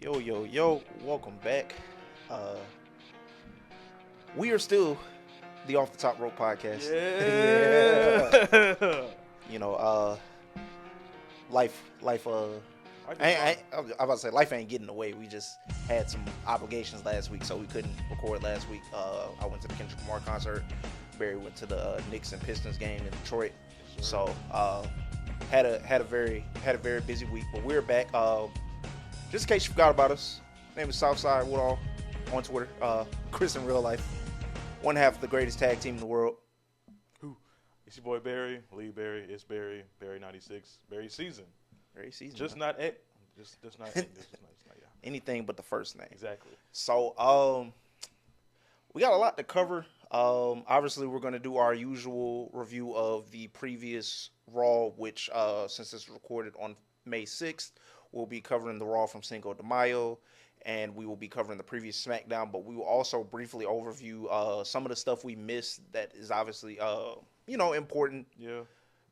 Yo, welcome back. Uh, we are still the Off the Top Rope podcast. Yeah. You know, life, I'm about to say life ain't getting away. We just had some obligations last week, so we couldn't record last week. I went to the Kendrick Lamar concert. Barry went to the Knicks and Pistons game in Detroit. So, had a very busy week, but we're back. Just in case you forgot about us, name is Southside Woodall on Twitter. Chris in real life, one half of the greatest tag team in the world. Who? It's your boy Barry, Lee Barry. It's Barry 96, Barry season. Just man. not it. Just not it. Anything but the first name. Exactly. So, we got a lot to cover. Obviously, we're going to do our usual review of the previous Raw, which, since it's recorded on May 6th, we'll be covering the Raw from Cinco de Mayo, and we will be covering the previous SmackDown, but we will also briefly overview some of the stuff we missed that is obviously, important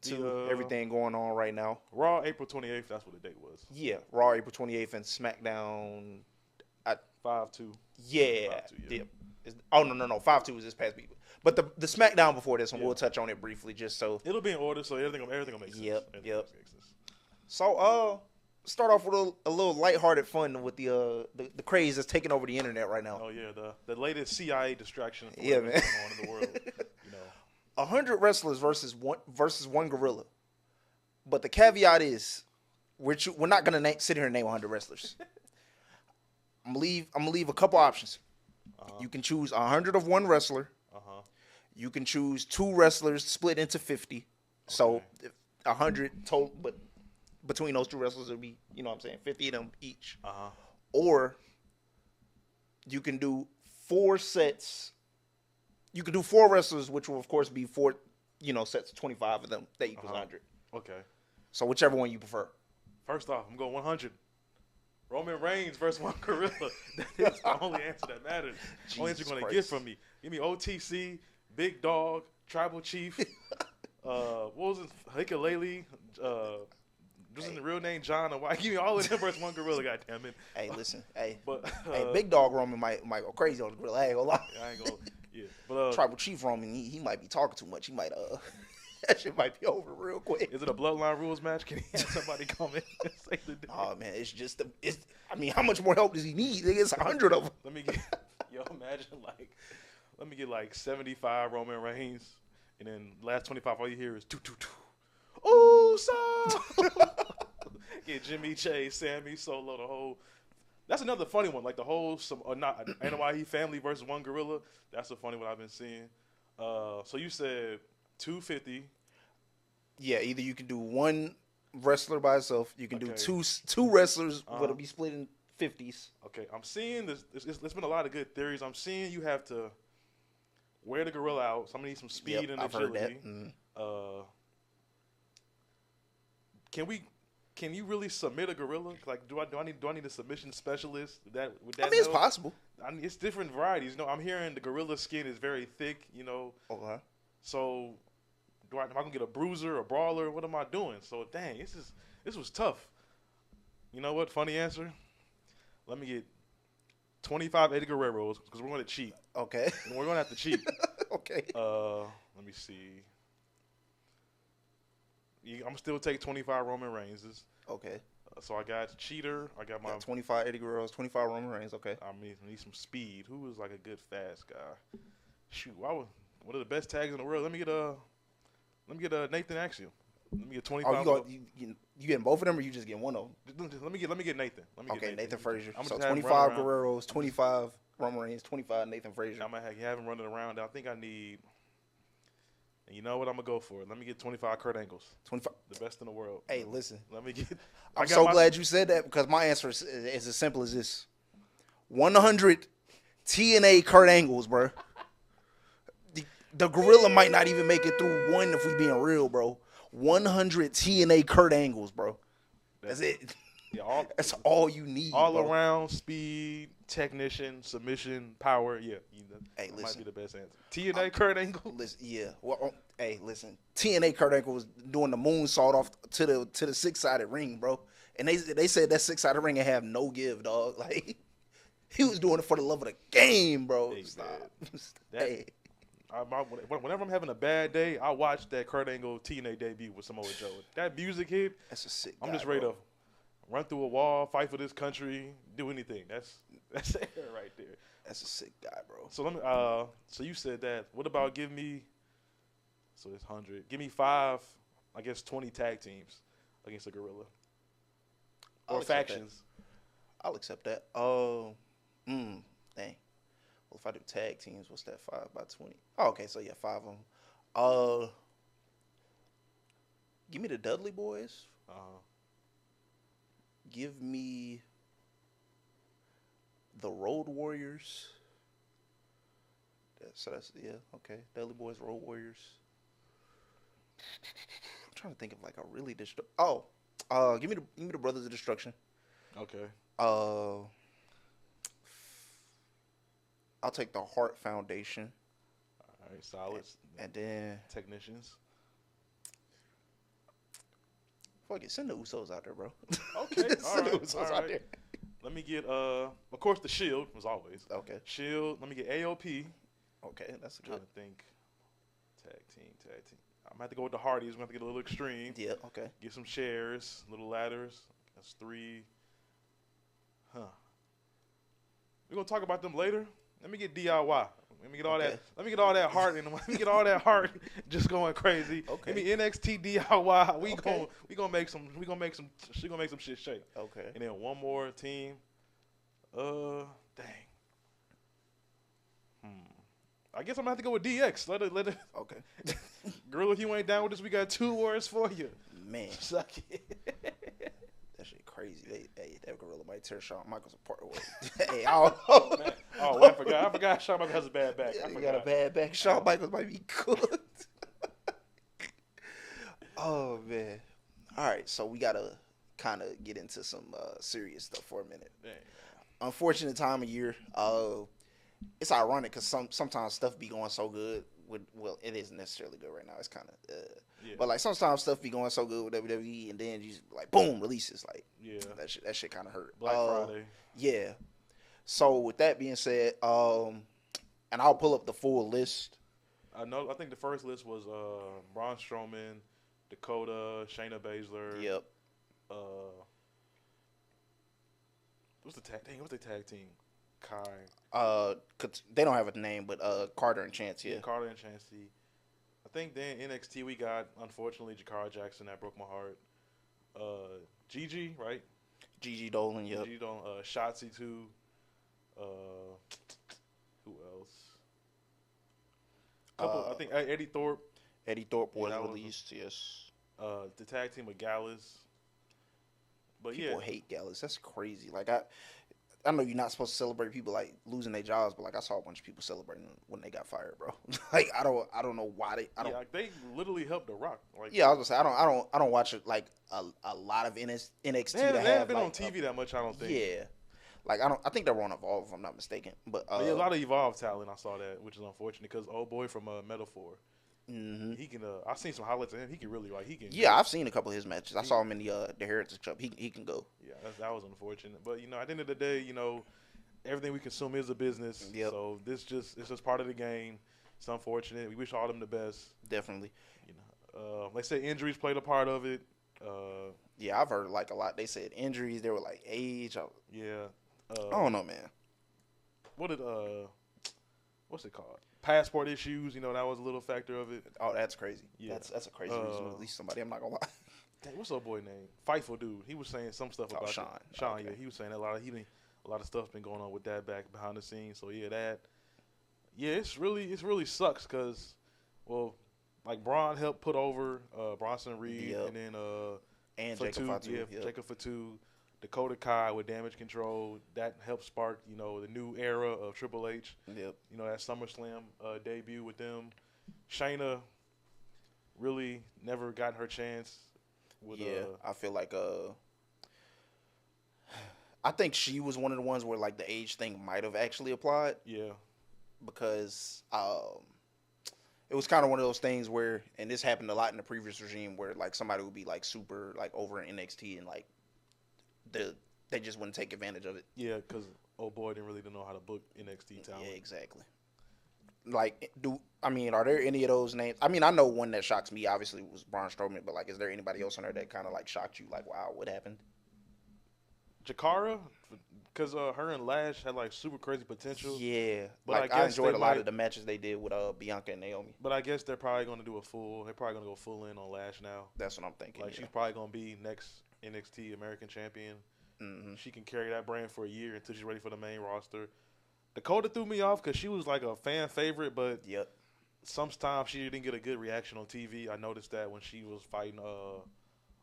to everything going on right now. Raw, April 28th, that's what the date was. Yeah, Raw, April 28th, and SmackDown... 5-2. Yeah. 5-2, Oh, no. 5-2 was this past week. But the SmackDown before this one, we'll touch on it briefly just so... It'll be in order, so everything will make sense. Yep. So, start off with a little lighthearted fun with the craze that's taking over the internet right now. Oh, yeah, the latest CIA distraction for man. Going on in the world. 100 wrestlers versus one gorilla. But the caveat is, we're not going to sit here and name 100 wrestlers. I'm gonna leave a couple options. You can choose 100 of one wrestler. You can choose 2 wrestlers split into 50. Okay. So 100 total, but between those 2 wrestlers, it'll be, 50 of them each. Or you can do 4 sets. You can do 4 wrestlers, which will of course be 4, sets of 25 of them. That equals 100. Okay. So whichever one you prefer. First off, I'm going 100. Roman Reigns versus one gorilla. That is the only answer that matters. Only answer you're going to get from me. Give me OTC, Big Dog, Tribal Chief. What was it? Hikalele. Just in the real name, John. Or why? Give me all of them versus one gorilla. Goddamn it. Hey, listen. Hey, Big Dog Roman might go crazy on the gorilla. I ain't gonna lie. I ain't gonna. Yeah, but Tribal Chief Roman, he might be talking too much. He might that shit might be over real quick. Is it a bloodline rules match? Can he have somebody come in and save the day? Oh man, how much more help does he need? It's 100 of them. Let me get like 75 Roman Reigns, and then last 25 all you hear is 222. Ooh, so get Jimmy Chase, Sammy Solo, the whole. That's another funny one. Like the whole NYE family versus one gorilla. That's a funny one I've been seeing. So you said 250. Yeah, either you can do one wrestler by itself. You can do two wrestlers, but it'll be split in 50s. Okay, I'm seeing this. There's been a lot of good theories. I'm seeing you have to wear the gorilla out. So I'm gonna need some speed and agility. I've heard that. Can you really submit a gorilla? Like, do I need a submission specialist? It's possible. It's different varieties. I'm hearing the gorilla skin is very thick. Okay. So, am I gonna get a bruiser, a brawler? What am I doing? So, dang, this was tough. You know what? Funny answer. Let me get 25 Eddie Guerreros because we're going to cheat. Okay. And we're going to have to cheat. Okay. Let me see. I'm still take 25 Roman Reigns. Okay. So I got Cheater. I got my 25 Eddie Guerreros, 25 Roman Reigns. Okay. I need some speed. Who is like a good fast guy? Shoot, one of the best tags in the world. Let me get Nathan Axiom. Let me get 25. Oh, you getting both of them, or you just getting one of them? Let me get Nathan. Nathan Frazier. So 25 Guerreros, 25 Roman Reigns, 25 Nathan Frazier. I'm gonna have him running around. I think I need. And you know what? I'm gonna go for it. Let me get 25 Kurt Angles. 25, the best in the world. Hey, listen. Let me get. I'm so glad you said that because my answer is as simple as this: 100 TNA Kurt Angles, bro. The gorilla might not even make it through one if we being real, bro. 100 TNA Kurt Angles, bro. That's it. Yeah, that's all you need. All around speed, technician, submission, power. Yeah, hey, listen, might be the best answer. TNA Kurt Angle. Listen, yeah. Well, hey, listen. TNA Kurt Angle was doing the moonsault off to the 6-sided ring, bro. And they said that 6 out of ring and have no give, dog. Like he was doing it for the love of the game, bro. Hey, Stop. hey. Whenever I'm having a bad day, I watch that Kurt Angle TNA debut with Samoa Joe. That music hit. That's a sick. I'm just ready to run through a wall, fight for this country, do anything. That's it right there. That's a sick guy, bro. So let me. So you said that. What about give me? So it's 100. Give me 5. I guess 20 tag teams against a gorilla. Or factions. I'll accept that. Dang. Well, if I do tag teams, what's that? 5 by 20. Oh, okay. So yeah, 5 of them. Give me the Dudley Boys. Give me the Road Warriors. That's okay. Dudley Boys, Road Warriors. I'm trying to think of like a really give me the Brothers of Destruction. Okay. I'll take the Hart Foundation. All right, solid. And then Technicians. fuck it, send the Usos out there, bro. Okay, send the Usos out there. Let me get of course the Shield as always. Okay. Shield. Let me get AOP. Okay, that's I'm trying to think. Tag team. I'm gonna have to go with the Hardys. I'm gonna have to get a little extreme. Yeah. Okay. Get some chairs, little ladders. That's 3. Huh. We're gonna talk about them later. Let me get DIY. Let me get all that. Let me get all that heart in them. Let me get all that heart just going crazy. Okay. Give me NXT DIY. We gonna make some. We gonna make some. She gonna make some shit shake. Okay. And then one more team. Dang. I guess I'm gonna have to go with DX. Let it. Okay. Gorilla, if you ain't down with this, we got 2 words for you. Man, Suck it. that shit crazy. That Gorilla might tear Shawn Michaels apart. Hey, I don't know. Man. Oh, I forgot. Shawn Michaels has a bad back. He got a bad back. Shawn Michaels might be cooked. Oh man. All right, so we gotta kind of get into some serious stuff for a minute. Dang. Unfortunate time of year. It's ironic because sometimes stuff be going so good. Well, it isn't necessarily good right now. It's kind of, but like sometimes stuff be going so good with WWE, and then you just like boom releases like that shit kind of hurt. Black Friday. Yeah. So with that being said, and I'll pull up the full list. I think the first list was Braun Strowman, Dakota, Shayna Baszler. Yep. What's the tag team? Kai. They don't have a name, but Carter and Chance. Yeah. Carter and Chancey. I think then NXT we got unfortunately Jakara Jackson, that broke my heart. Gigi, right? Gigi Dolan. Yep. Gigi Dolan. Shotzi too. Who else? I think Eddie Thorpe. Eddie Thorpe was released. Yes. The tag team with Gallus. But people hate Gallus. That's crazy. Like I know you're not supposed to celebrate people like losing their jobs, but like I saw a bunch of people celebrating when they got fired, bro. Like I don't know why they. They literally helped The Rock. Like, yeah, I was gonna say I don't watch it like a lot of NXT. They haven't been on TV that much. I don't think. Yeah, like I think they were on Evolve if I'm not mistaken. But a lot of Evolve talent. I saw that, which is unfortunate because old boy from Metaphor. Mm-hmm. He can. I've seen some highlights of him. He can really like. He can. Yeah, I've seen a couple of his matches. I saw him in the Heritage Cup. He can go. Yeah, that was unfortunate. But at the end of the day, everything we consume is a business. Yep. So it's just part of the game. It's unfortunate. We wish all of them the best. Definitely. They say injuries played a part of it. Yeah, I've heard like a lot. They said injuries. They were like age. Yeah. I don't know, man. What's it called? Passport issues. That was a little factor of it. Oh, that's crazy. Yeah. That's a crazy reason to release somebody. I'm not gonna lie. Dang, what's that boy name? Fightful dude. He was saying some stuff about Sean. Sean, okay. Yeah, he was saying a lot of stuff been going on with that back behind the scenes. So it's really sucks because, well, like Braun helped put over Bronson Reed, yep. and then and Jacob Fatu, yep. Jacob Fatu, Dakota Kai with Damage Control. That helped spark the new era of Triple H. Yep. That SummerSlam debut with them. Shayna really never gotten her chance. I feel like I think she was one of the ones where like the age thing might have actually applied. Yeah. Because it was kind of one of those things where, and this happened a lot in the previous regime, where like somebody would be like super like over in NXT and like they just wouldn't take advantage of it. Yeah, because old boy didn't really know how to book NXT talent. Yeah, exactly. Like, are there any of those names? I mean, I know one that shocks me, obviously, was Braun Strowman, but, like, is there anybody else on there that kind of, like, shocked you? Like, wow, what happened? Jakara, because her and Lash had, like, super crazy potential. Yeah. But like, I enjoyed a lot of the matches they did with Bianca and Naomi. But I guess they're probably going to do they're probably going to go full in on Lash now. That's what I'm thinking. Like, she's probably going to be next NXT American Champion. Mm-hmm. She can carry that brand for a year until she's ready for the main roster. Dakota threw me off because she was like a fan favorite, but sometimes she didn't get a good reaction on TV. I noticed that when she was fighting, I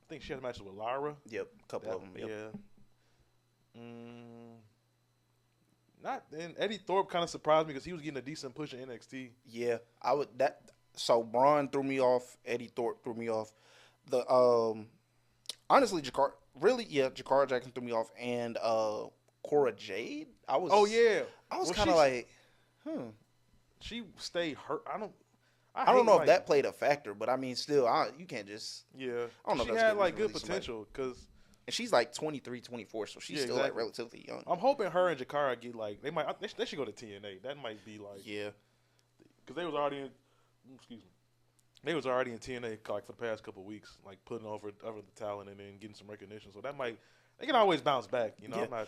think she had matches with Lyra. Yep, a couple of them. Yep. Yeah. And Eddie Thorpe kind of surprised me because he was getting a decent push in NXT. Yeah, So Braun threw me off. Eddie Thorpe threw me off. Honestly, Jakara Jackson threw me off, and Cora Jade. I was kind of like, She stayed hurt. I don't know if that played a factor, but I mean, still, you can't just. Yeah. I don't know. She if had like good potential because. And she's like 23, 24, so she's still like relatively young. I'm hoping her and Jakara get like they should go to TNA. That might be like because they was already in. Excuse me. They was already in TNA like for the past couple of weeks, like putting over the talent and then getting some recognition. So they can always bounce back. You know, yeah.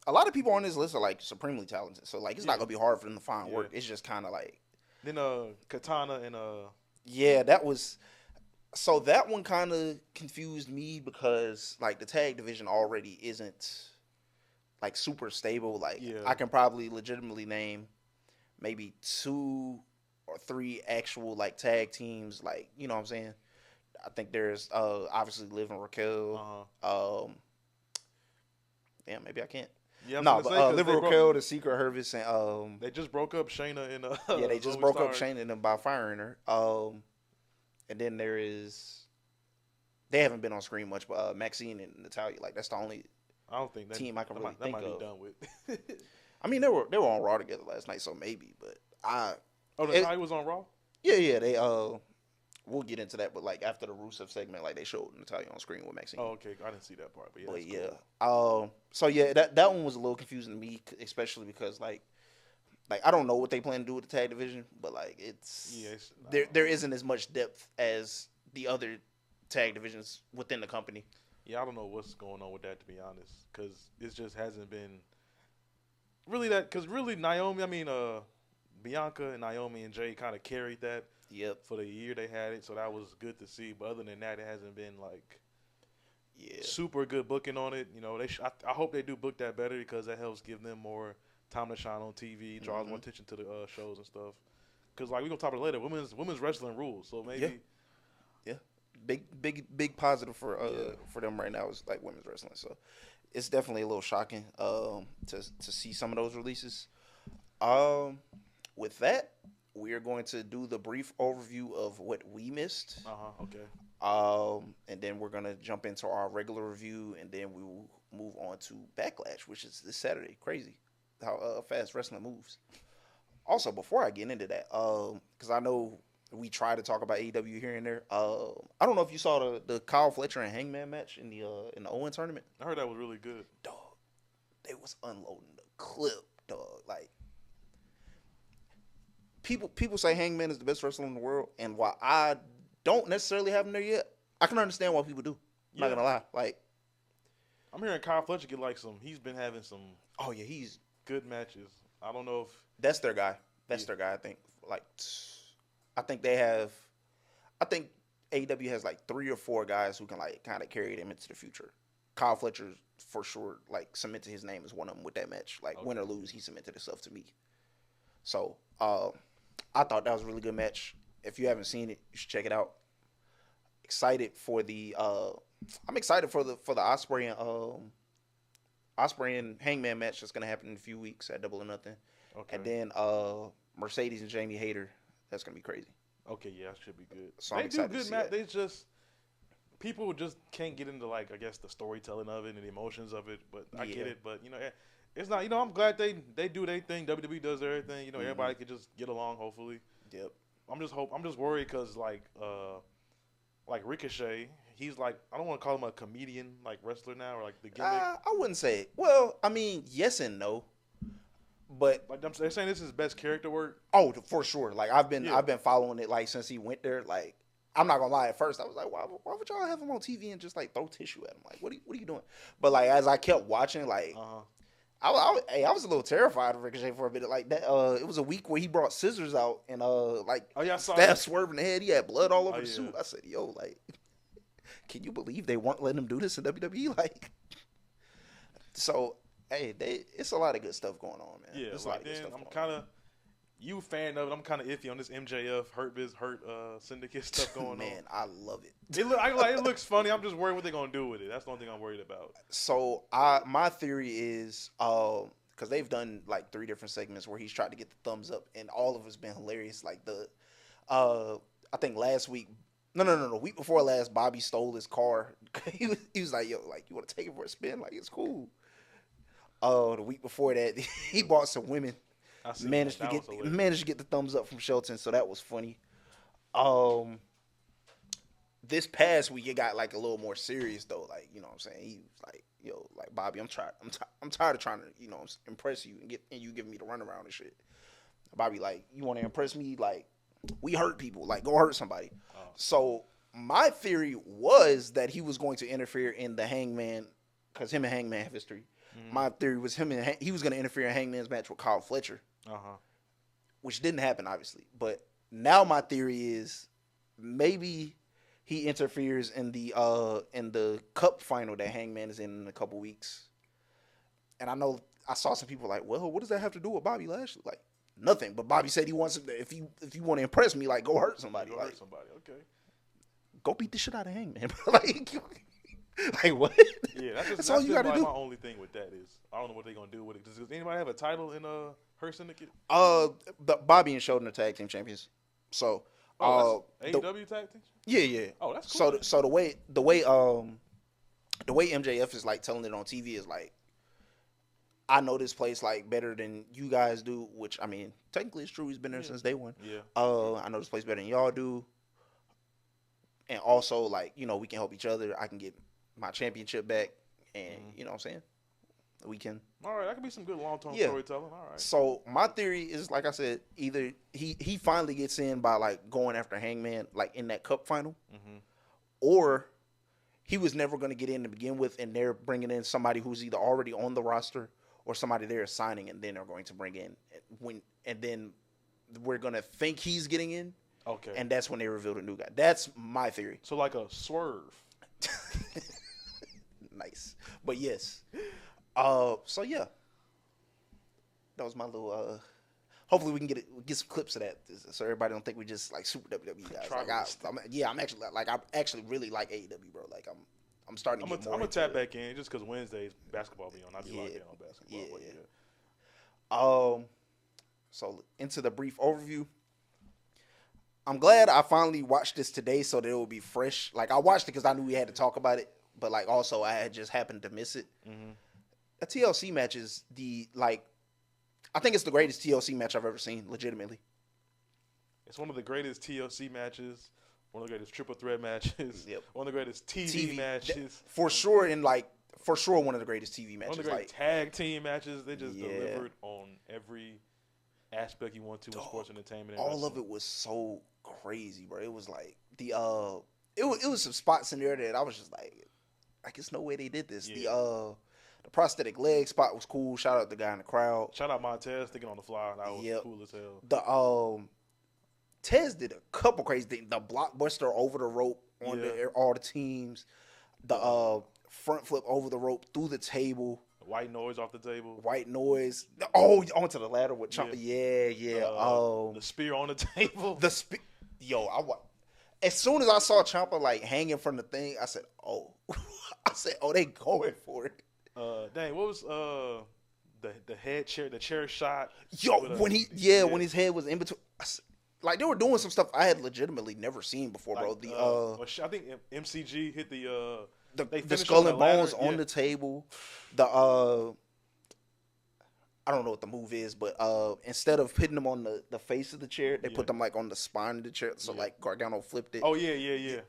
A lot of people on this list are like supremely talented, so like it's not gonna be hard for them to find work. It's just kind of like then Katana and that was. So that one kind of confused me because like the tag division already isn't like super stable. Like I can probably legitimately name maybe 2 or 3 actual like tag teams. Like, you know what I'm saying? I think there's obviously Liv and Raquel. Maybe I can't. Yeah, Liv and Raquel, the Secret Hervis, and they just broke up Shayna and they just broke up Shayna and by firing her. And then they haven't been on screen much, but Maxine and Natalya, like that's the only team I can really think of. Be done with. I mean, they were on Raw together last night, so maybe. But Natalya was on Raw. Yeah. They we'll get into that, but like after the Rusev segment, like they showed Natalya on screen with Maxine. Oh, okay, I didn't see that part, but yeah. Cool. So yeah, that one was a little confusing to me, especially because like I don't know what they plan to do with the tag division, but like there isn't as much depth as the other tag divisions within the company. Yeah, I don't know what's going on with that, to be honest, because it just hasn't been really that. Because really, Bianca and Naomi and Jay kind of carried that. Yep. For the year they had it, so that was good to see. But other than that, it hasn't been like super good booking on it. You know, I hope they do book that better because that helps give them more time to shine on TV, draws more attention to the shows and stuff. Because like we gonna talk about it later, women's wrestling rules. So maybe, big positive for them right now is like women's wrestling. So it's definitely a little shocking to see some of those releases. With that, we are going to do the brief overview of what we missed. Okay. And then we're gonna jump into our regular review, and then we will move on to Backlash, which is this Saturday. Crazy how fast wrestling moves. Also, before I get into that, because I know we try to talk about AEW here and there. I don't know if you saw the Kyle Fletcher and Hangman match in the Owen tournament. I heard that was really good. Dog, they was unloading the clip, dog. Like people say Hangman is the best wrestler in the world, and while I don't necessarily have him there yet, I can understand why people do. I'm not gonna lie. Like I'm hearing Kyle Fletcher get like he's been having some. Oh yeah, he's good matches. I don't know if that's their guy. That's their guy. I think. I think AEW has like 3 or 4 guys who can like kind of carry them into the future. Kyle Fletcher for sure like cemented his name as one of them with that match. Like win or lose, he cemented himself to me. So I thought that was a really good match. If you haven't seen it, you should check it out. I'm excited for the Ospreay and Hangman match that's gonna happen in a few weeks at Double or Nothing. Okay. And then Mercedes and Jamie Hayter. That's gonna be crazy. Okay, yeah, that should be good. So they do good match. They just people just can't get into like I guess the storytelling of it and the emotions of it. But I get it. But it's not. I'm glad they do their thing. WWE does their thing. Everybody can just get along. Hopefully. Yep. I'm just worried because like Ricochet, he's like, I don't want to call him a comedian like wrestler now or like the gimmick. I wouldn't say it. Well, I mean, yes and no. But like they're saying this is his best character work. Oh, for sure. Like I've been following it like since he went there. Like I'm not gonna lie. At first, I was like, why would y'all have him on TV and just like throw tissue at him? Like, what are you doing? But like as I kept watching, like I was a little terrified of Ricochet for a bit. Like that, it was a week where he brought scissors out and stabbed Swerve in the head. He had blood all over the suit. I said, yo, like, can you believe they weren't letting him do this in WWE? Like, so. Hey, it's a lot of good stuff going on, man. Yeah, like then I'm kind of you fan of it. I'm kind of iffy on this MJF Hurt Syndicate stuff going on. Man, I love it. It looks funny. I'm just worried what they're gonna do with it. That's the only thing I'm worried about. So my theory is because they've done like 3 different segments where he's tried to get the thumbs up, and all of it's been hilarious. Like I think last week. No. Week before last, Bobby stole his car. he was like, yo, like you want to take it for a spin? Like it's cool. The week before that, he bought some women. Managed to get the thumbs up from Shelton, so that was funny. This past week it got like a little more serious though. Like you know what I'm saying, he was like, "Yo, like Bobby, I'm tired of trying to impress you and you giving me the runaround and shit." Bobby like, "You want to impress me? Like we hurt people. Like go hurt somebody." So my theory was that he was going to interfere in the Hangman because him and Hangman have history. My theory was he was going to interfere in Hangman's match with Kyle Fletcher, which didn't happen, obviously. But now my theory is maybe he interferes in the Cup final that Hangman is in a couple weeks. And I know I saw some people like, well, what does that have to do with Bobby Lashley? Like nothing. But Bobby said he wants if you want to impress me, like go hurt somebody. Hurt somebody, okay. Go beat the shit out of Hangman. Like what? Yeah, that's all you got to do. My only thing with that is I don't know what they're gonna do with it. Does anybody have a title in Hurt Syndicate? Bobby and Shelton are tag team champions. So AEW tag team. Yeah. Oh, that's cool. So the way MJF is like telling it on TV is like, I know this place like better than you guys do, which I mean technically it's true. He's been there since day one. Yeah. I know this place better than y'all do, and also like we can help each other. I can get my championship back, and you know what I'm saying? We can. All right, that could be some good long-term storytelling. All right. So my theory is, like I said, either he finally gets in by like going after Hangman like in that Cup final, or he was never going to get in to begin with, and they're bringing in somebody who's either already on the roster or somebody they're signing, and then they're going to bring in and then we're going to think he's getting in. Okay. And that's when they reveal the new guy. That's my theory. So like a Swerve. Nice. But yes. So yeah. That was my little hopefully we can get some clips of that so everybody don't think we just like super WWE guys. Like I'm actually really like AEW, bro. Like I'm starting to get more. I'm gonna tap back in just because Wednesdays basketball be on. I'll be locked in on basketball. Yeah. So into the brief overview. I'm glad I finally watched this today so that it will be fresh. Like I watched it because I knew we had to talk about it, but like also I had just happened to miss it. A TLC match is I think it's the greatest TLC match I've ever seen, legitimately. It's one of the greatest TLC matches, one of the greatest triple threat matches, one of the greatest TV matches. For sure, one of the greatest TV matches. One of the great tag team matches. They just delivered on every aspect you want to in sports entertainment. All of it was so crazy, bro. It was like it was some spots in there that I was just like it's no way they did this. The prosthetic leg spot was cool. Shout out the guy in the crowd. Shout out Montez thinking on the fly. That was cool as hell. The Tez did a couple crazy things. The blockbuster over the rope on all the teams. The front flip over the rope through the table. White noise off the table. White noise. Oh, onto the ladder with Ciampa. Yeah. The spear on the table. As soon as I saw Ciampa like hanging from the thing, I said, "Oh," they going for it. Dang, what was the chair shot? When his head was in between, like they were doing some stuff I had legitimately never seen before, bro. I think MCG hit the skull and bones on the table. I don't know what the move is, but instead of putting them on the face of the chair, they put them like on the spine of the chair. So like Gargano flipped it. Oh yeah.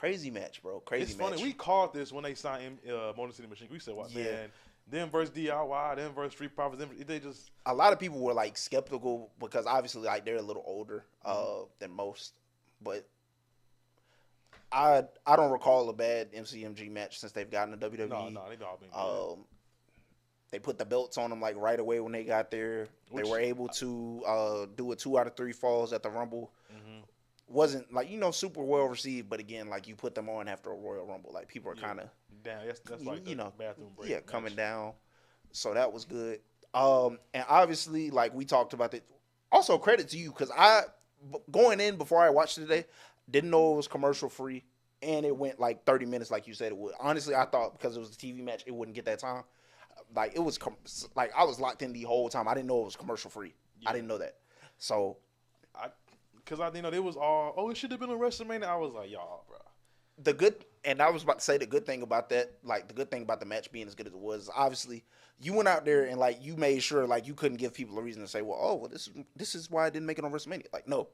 Crazy match, bro. Crazy It's match. funny. We called this when they signed Motor City Machine. We said, "What man? Them versus DIY, them versus Street Profits. They just." A lot of people were like skeptical because obviously like they're a little older than most, but I don't recall a bad MCMG match since they've gotten to WWE. No, they've all been good. They put the belts on them like right away when they got there. They were able to do a 2 out of 3 falls at the Rumble. Wasn't like super well received, but again, like you put them on after a Royal Rumble, like people are kind of down. That's like the bathroom break. Yeah, coming down. So that was good. And obviously, like we talked about it. Also, credit to you because going in before I watched it today, didn't know it was commercial free, and it went like 30 minutes, like you said it would. Honestly, I thought because it was a TV match, it wouldn't get that time. Like it was like I was locked in the whole time. I didn't know it was commercial free. Yeah. I didn't know that. So, because it was all it should have been a WrestleMania. I was like, y'all, bro. And I was about to say the good thing about that, like the good thing about the match being as good as it was, obviously you went out there and like you made sure like you couldn't give people a reason to say, well, this is why I didn't make it on WrestleMania. Like no.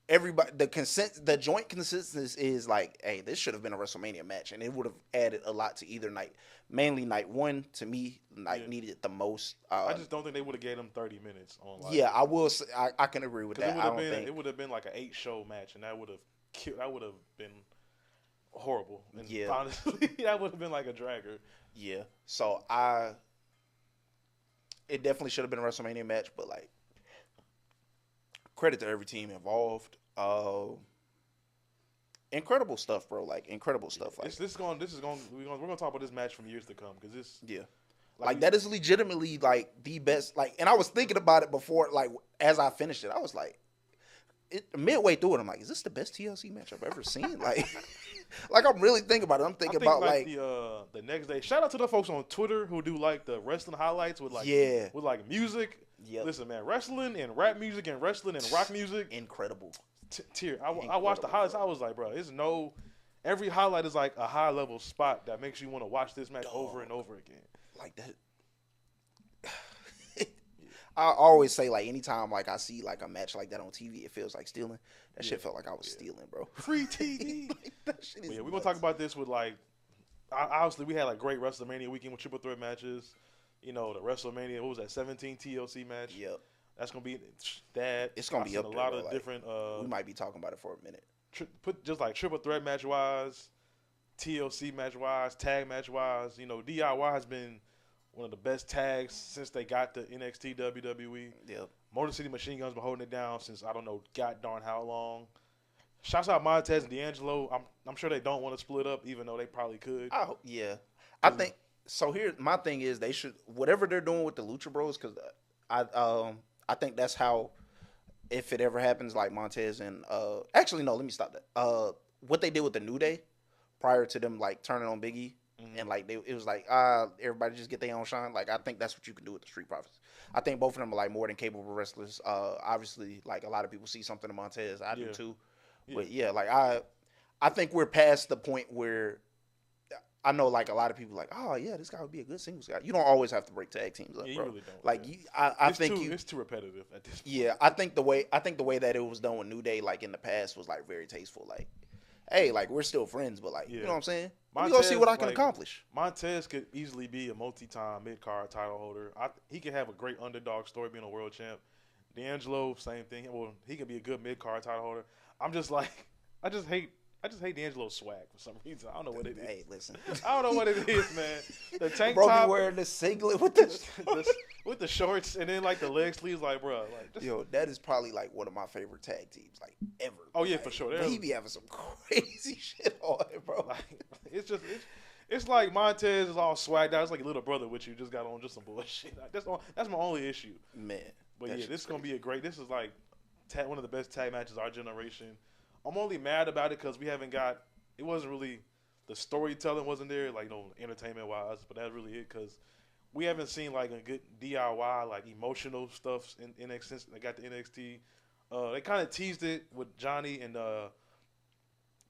Everybody, the joint consensus is like, hey, this should have been a WrestleMania match, and it would have added a lot to either night. Mainly night one, to me, needed it the most. I just don't think they would have gave them 30 minutes on. Like, yeah, I will. Say, I can agree with that. It would have been like an 8-show match, and that would have been horrible. And honestly, that would have been like a dragger. Yeah. So it definitely should have been a WrestleMania match, but like, credit to every team involved. Incredible stuff, bro. Like incredible stuff. Like we're gonna talk about this match from years to come because this. Yeah. Like that is legitimately like the best. Like, and I was thinking about it before. Like as I finished it, I was like, midway through it, I'm like, is this the best TLC match I've ever seen? Like, like I'm really thinking about it. I'm thinking about like the next day. Shout out to the folks on Twitter who do like the wrestling highlights with like with like music. Yeah. Listen, man, wrestling and rap music and wrestling and rock music, incredible. I watched the highlights. I was like, bro, every highlight is like a high level spot that makes you want to watch this match over and over again. Like that. I always say like anytime like I see like a match like that on TV, it feels like stealing. That shit felt like I was stealing, bro. Free TV. Like, that shit is we're gonna talk about this with like. Obviously, we had like great WrestleMania weekend with triple threat matches. The WrestleMania, what was that, 17 TLC match? Yep. That's going to be that. It's going to be up a there, lot of like, different. We might be talking about it for a minute. Put just like triple threat match wise, TLC match wise, tag match wise. DIY has been one of the best tags since they got to NXT WWE. Yep. Motor City Machine Guns been holding it down since I don't know god darn how long. Shouts out Montez and D'Angelo. I'm sure they don't want to split up, even though they probably could. Yeah. I think so. Here, my thing is they should whatever they're doing with the Lucha Bros, because I think that's how, if it ever happens, like Montez and actually no, let me stop that. What they did with the New Day prior to them like turning on Biggie, and like it was like everybody just get their own shine. Like I think that's what you can do with the Street Profits. I think both of them are like more than capable wrestlers. Obviously, like a lot of people see something in Montez. I do too. Yeah. But yeah, like I think we're past the point where I know like a lot of people like, oh yeah, this guy would be a good singles guy. You don't always have to break tag teams up, bro. You really don't. Like I think it's too repetitive at this point. Yeah, I think the way that it was done with New Day like in the past was like very tasteful. Like, hey, like we're still friends, but like you know what I'm saying? We gonna see what I can accomplish. Montez could easily be a multi-time mid-card title holder. He could have a great underdog story being a world champ. D'Angelo, same thing. Well, he could be a good mid-card title holder. I'm just like, I just hate D'Angelo's swag for some reason. I don't know what it is. Hey, listen. I don't know what it is, man. The tank bro top, be wearing the singlet with the with the shorts and then like the leg sleeves, like, bro, like. Yo, that is probably like one of my favorite tag teams, like ever. Oh yeah, like, for sure. He be having some crazy shit on it, bro. Like, it's like Montez is all swagged out. It's like a little brother with you, just got on just some bullshit. Like, that's my only issue, man. But yeah, this is gonna be a great. This is like one of the best tag matches of our generation. I'm only mad about it because we haven't got. It wasn't really the storytelling wasn't there, like entertainment wise, but that's really it because we haven't seen like a good DIY like emotional stuff in NXT since they got the NXT. They kind of teased it with Johnny and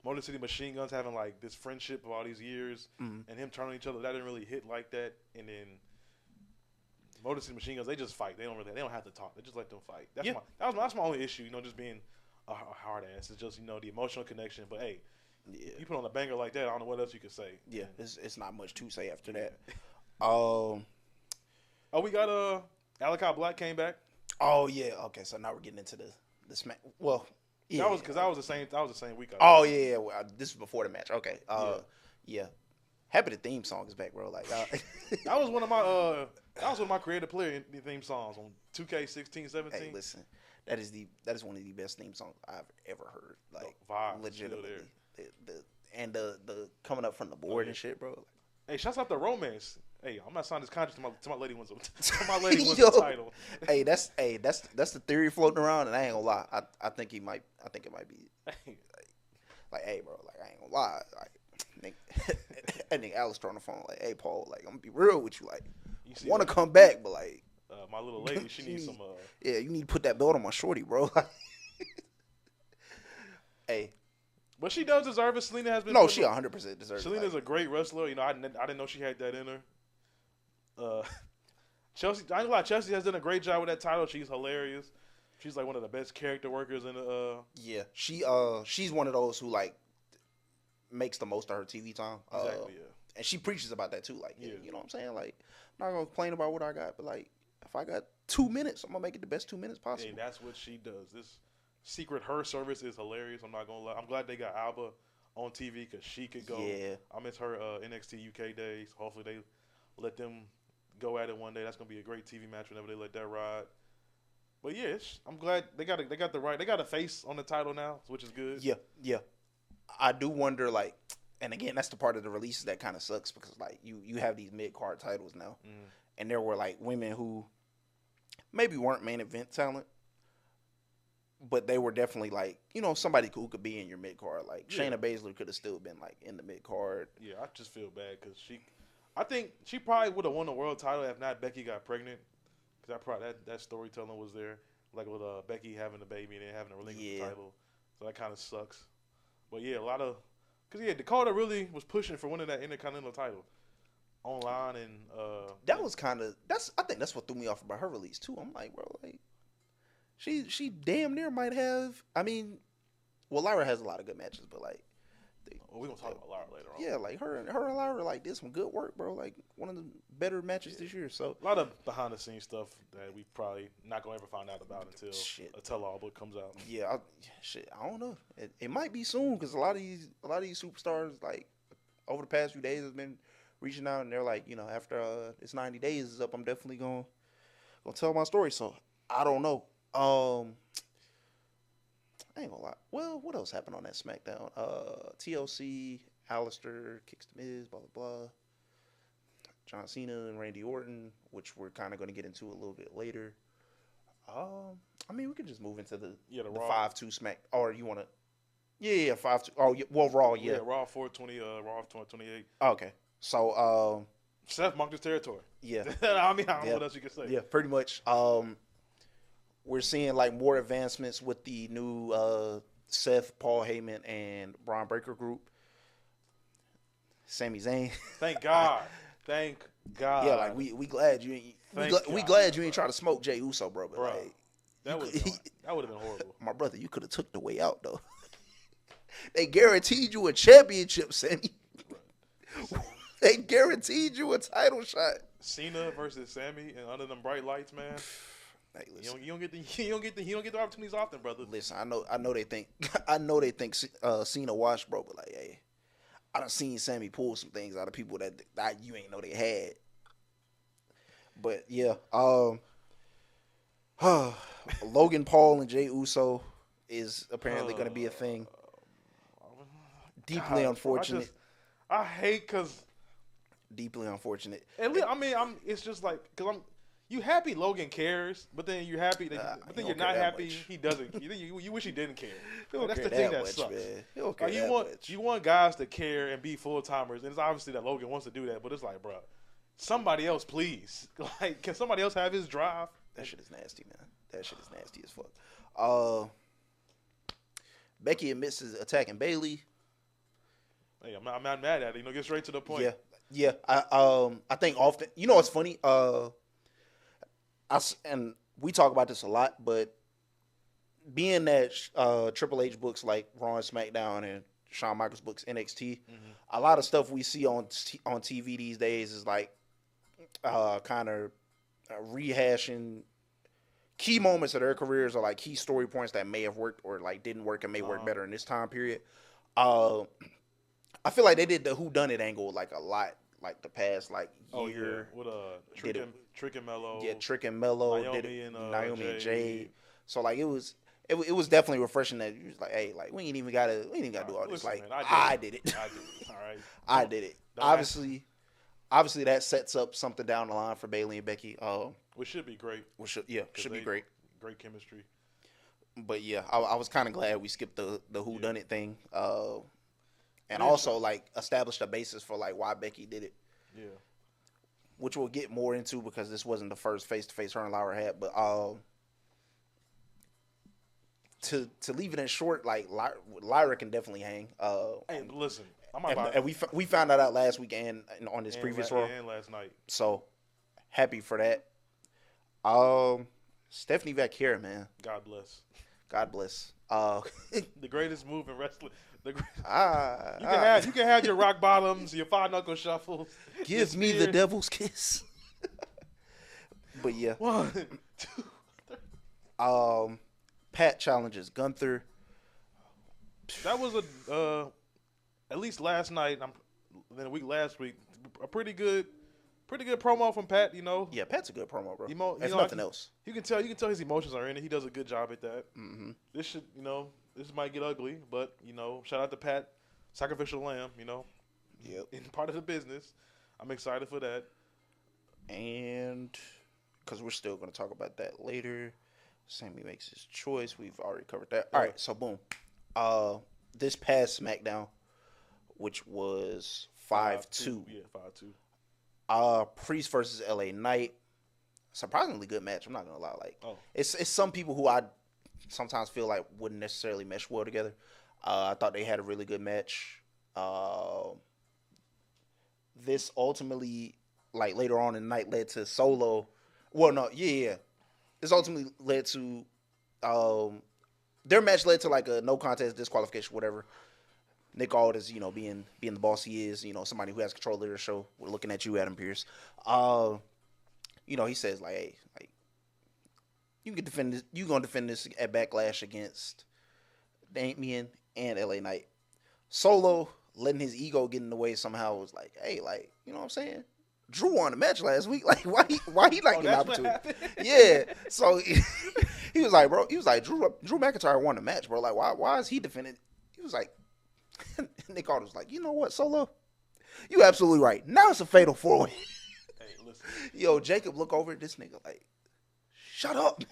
Motor City Machine Guns having like this friendship of all these years, and him turning on each other. That didn't really hit like that, and then Motor City Machine Guns, they just fight. They don't have to talk. They just let them fight. That's my only issue. Just being a hard ass. It's just the emotional connection. But hey, Yeah. You put on a banger like that, I don't know what else you could say. Yeah, it's not much to say after that. Oh, we got Malachi Black came back. Oh yeah. Okay, so now we're getting into the smack. Well, yeah. That was because that was the same week. Oh yeah. Well, this is before the match. Okay. Yeah. Happy the theme song is back, bro. Like that was one of my creative player theme songs on 2K16, 17. Hey, listen, that is one of the best theme songs I've ever heard. Like legitimately, the coming up from the board and shit, bro. Like, hey, shouts out to Romance. Hey, I'm not signing this contract to my lady wins the title. Hey, that's the theory floating around, and I ain't gonna lie. I think it might be like, hey, bro, like I ain't gonna lie, like that nigga Alistair on the phone, like, hey, Paul, like I'm gonna be real with you, like you want to come back, but like my little lady, she needs some. Yeah, you need to put that belt on my shorty, bro. Hey. But she does deserve it. Selena has been. No, she 100% deserves it. Selena's a great wrestler. You know, I didn't know she had that in her. Chelsea, I ain't gonna lie, Chelsea has done a great job with that title. She's hilarious. She's like one of the best character workers in the. Yeah, she's one of those who like makes the most of her TV time. Exactly. Yeah. And she preaches about that too. Like, yeah. You know what I'm saying? Like, I'm not gonna complain about what I got, but like, if I got 2 minutes, I'm gonna make it the best 2 minutes possible. Hey, that's what she does. This secret her service is hilarious. I'm not gonna lie. I'm glad they got Alba on TV because she could go. Yeah. I miss her NXT UK days. Hopefully they let them go at it one day. That's gonna be a great TV match whenever they let that ride. But yeah, I'm glad they got a face on the title now, which is good. Yeah. I do wonder, like, and again, that's the part of the releases that kind of sucks because like you have these mid card titles now, and there were like women who maybe weren't main event talent, but they were definitely like, you know, somebody who could be in your mid card. Like Shayna Baszler could have still been like in the mid card. Yeah, I just feel bad because I think she probably would have won the world title if not Becky got pregnant. Because that storytelling was there, like with Becky having the baby and then having to relinquish the title. So that kind of sucks. But yeah, Dakota really was pushing for winning that Intercontinental title online, and I think that's what threw me off about her release too. I'm like, bro, like she damn near might have. I mean, well, Lyra has a lot of good matches, but like, we're gonna talk about Lyra later on. Yeah, like her and Lyra like did some good work, bro. Like one of the better matches this year. So a lot of behind the scenes stuff that we probably not gonna ever find out about until a tell-all book comes out. Yeah, I don't know. It might be soon because a lot of these superstars like over the past few days have been reaching out and they're like, you know, after this 90 days is up, I'm definitely gonna tell my story. So I don't know. I ain't gonna lie. Well, what else happened on that SmackDown? TLC, Alistair kicks the Miz, blah blah blah. John Cena and Randy Orton, which we're kind of going to get into a little bit later. I mean, we could just move into the 5-2 Smack. Or you want to? Yeah, 5-2. Oh, yeah, well, Raw, yeah. Yeah, Raw 420, Raw 428. Okay, so Seth marked his territory. Yeah, I mean, I don't know what else you can say. Yeah, pretty much. We're seeing like more advancements with the new Seth, Paul Heyman, and Braun Breaker group. Sami Zayn. Thank God. Thank God. Yeah, like we glad you ain't. We glad you ain't try to smoke Jey Uso, bro. But like, that would have been horrible. My brother, you could have took the way out though. They guaranteed you a championship, Sammy. They guaranteed you a title shot. Cena versus Sammy and under them bright lights, man. Hey, you don't get the opportunities often, brother. Listen, I know they think Cena washed, bro, but like, hey, I done seen Sammy pull some things out of people that you ain't know they had. But yeah, Logan Paul and Jey Uso is apparently going to be a thing. Deeply unfortunate. I hate because deeply unfortunate. And I mean, it's just like because you happy Logan cares, but then you're happy but then you're not happy much. He doesn't. You wish he didn't care. That's the thing that sucks. You want guys to care and be full timers, and it's obviously that Logan wants to do that, but it's like, bro, somebody else, please. Like, can somebody else have his drive? That shit is nasty, man. That shit is nasty as fuck. Becky admits to attacking Bayley. Hey, I'm not mad at it. Get straight to the point. Yeah. I think often. You know what's funny? And we talk about this a lot, but being that Triple H books like Raw and SmackDown, and Shawn Michaels books NXT. A lot of stuff we see on TV these days is like kind of rehashing key moments of their careers or like key story points that may have worked or like didn't work and may work better in this time period. I feel like they did the whodunit angle like a lot, like the past like year. With Trick and Mello. Yeah, Trick and Mello Naomi did it. and Naomi and Jade. Jade. So like it was definitely refreshing that you was like, hey, like we ain't even gotta do all this. Like man, I did it. I did it. All right. I did it. Obviously that sets up something down the line for Bayley and Becky. Which should be great. Should be great. Great chemistry. But yeah, I was kind of glad we skipped the whodunit thing. And also like established a basis for like why Becky did it. Yeah. Which we'll get more into because this wasn't the first face-to-face her and Lyra had. But to leave it in short, like Lyra can definitely hang. Hey, listen, and we found that out last week and on this previous Raw. And last night. So happy for that. Stephanie Vaquera, man. God bless. God bless. The greatest move in wrestling. You can have your rock bottoms, your 5-knuckle shuffles. Give me the devil's kiss. But yeah. 1, 2, 3. Pat challenges Gunther. That was at least last night. Then a week last week, a pretty good promo from Pat. You know. Yeah, Pat's a good promo, bro. There's nothing else. You can tell his emotions are in it. He does a good job at that. Mm-hmm. This might get ugly, but shout out to Pat, sacrificial lamb. Yep. In part of the business. I'm excited for that. And because we're still going to talk about that later. Sammy makes his choice. We've already covered that. All right, so boom. This past SmackDown, which was 5-2. Yeah, 5-2. Priest versus LA Knight. Surprisingly good match. I'm not gonna lie. Like, it's some people who I sometimes feel like wouldn't necessarily mesh well together. I thought they had a really good match. This ultimately, like later on in the night, led to Solo. Well, no, yeah. This ultimately led to their match led to like a no contest disqualification, whatever. Nick Aldis, being the boss he is, somebody who has control of their show. We're looking at you, Adam Pearce. He says like, hey, like you can defend this. You gonna defend this at Backlash against Damian and LA Knight. Solo letting his ego get in the way somehow was like, hey, like you know what I'm saying. Drew won the match last week. Like, why he like the opportunity? Yeah. So he was like, bro. He was like, Drew McIntyre won the match, bro. Like, why is he defending? He was like, Nick Aldis was like, you know what, Solo? You absolutely right. Now it's a fatal 4-way. Hey, listen. Yo, Jacob look over at this nigga like, shut up.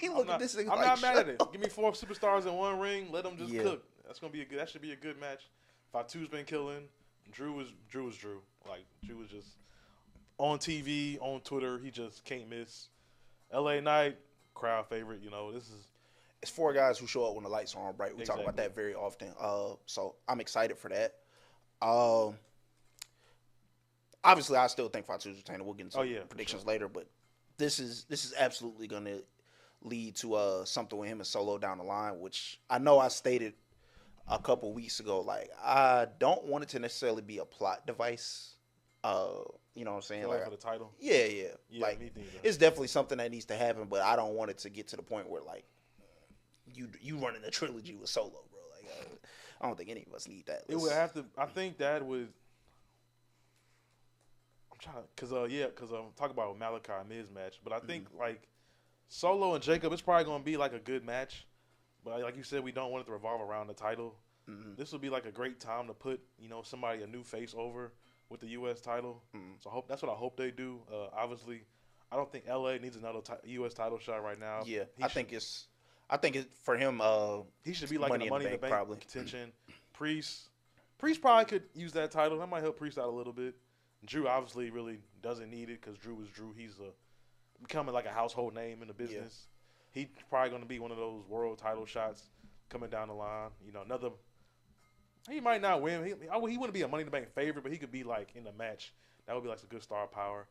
He look at this nigga I'm like, not mad at it. Give me 4 superstars in one ring. Let them just cook. That should be a good match. Fatu's been killing. Drew was Drew. Like, Drew was just on TV, on Twitter. He just can't miss. LA Knight, crowd favorite. It's 4 guys who show up when the lights are on bright. We talk about that very often. So I'm excited for that. Obviously, I still think Fatu's retainer. We'll get into predictions later, but this is absolutely going to lead to something with him and Solo down the line, which I know I stated a couple weeks ago. Like, I don't want it to necessarily be a plot device. You know what I'm saying? Like for the title? Yeah. Like, it's definitely something that needs to happen, but I don't want it to get to the point where, like, you running a trilogy with Solo, bro. Like, I don't think any of us need that. It would have to. I think that would. I'm trying to, because I'm talking about Malachi and Miz match, but I think like Solo and Jacob, it's probably gonna be like a good match, but like you said, we don't want it to revolve around the title. This would be like a great time to put somebody, a new face over with the U.S. title. So that's what I hope they do. Obviously, I don't think LA needs another U.S. title shot right now. Yeah, I think it's for him. He should be like in the Money in the Bank probably. contention. Priest probably could use that title. That might help Priest out a little bit. Drew obviously really doesn't need it because Drew is Drew. He's becoming like a household name in the business. Yeah. He's probably going to be one of those world title shots coming down the line. Another. He might not win. He wouldn't be a Money in the Bank favorite, but he could be like in the match. That would be like some good star power.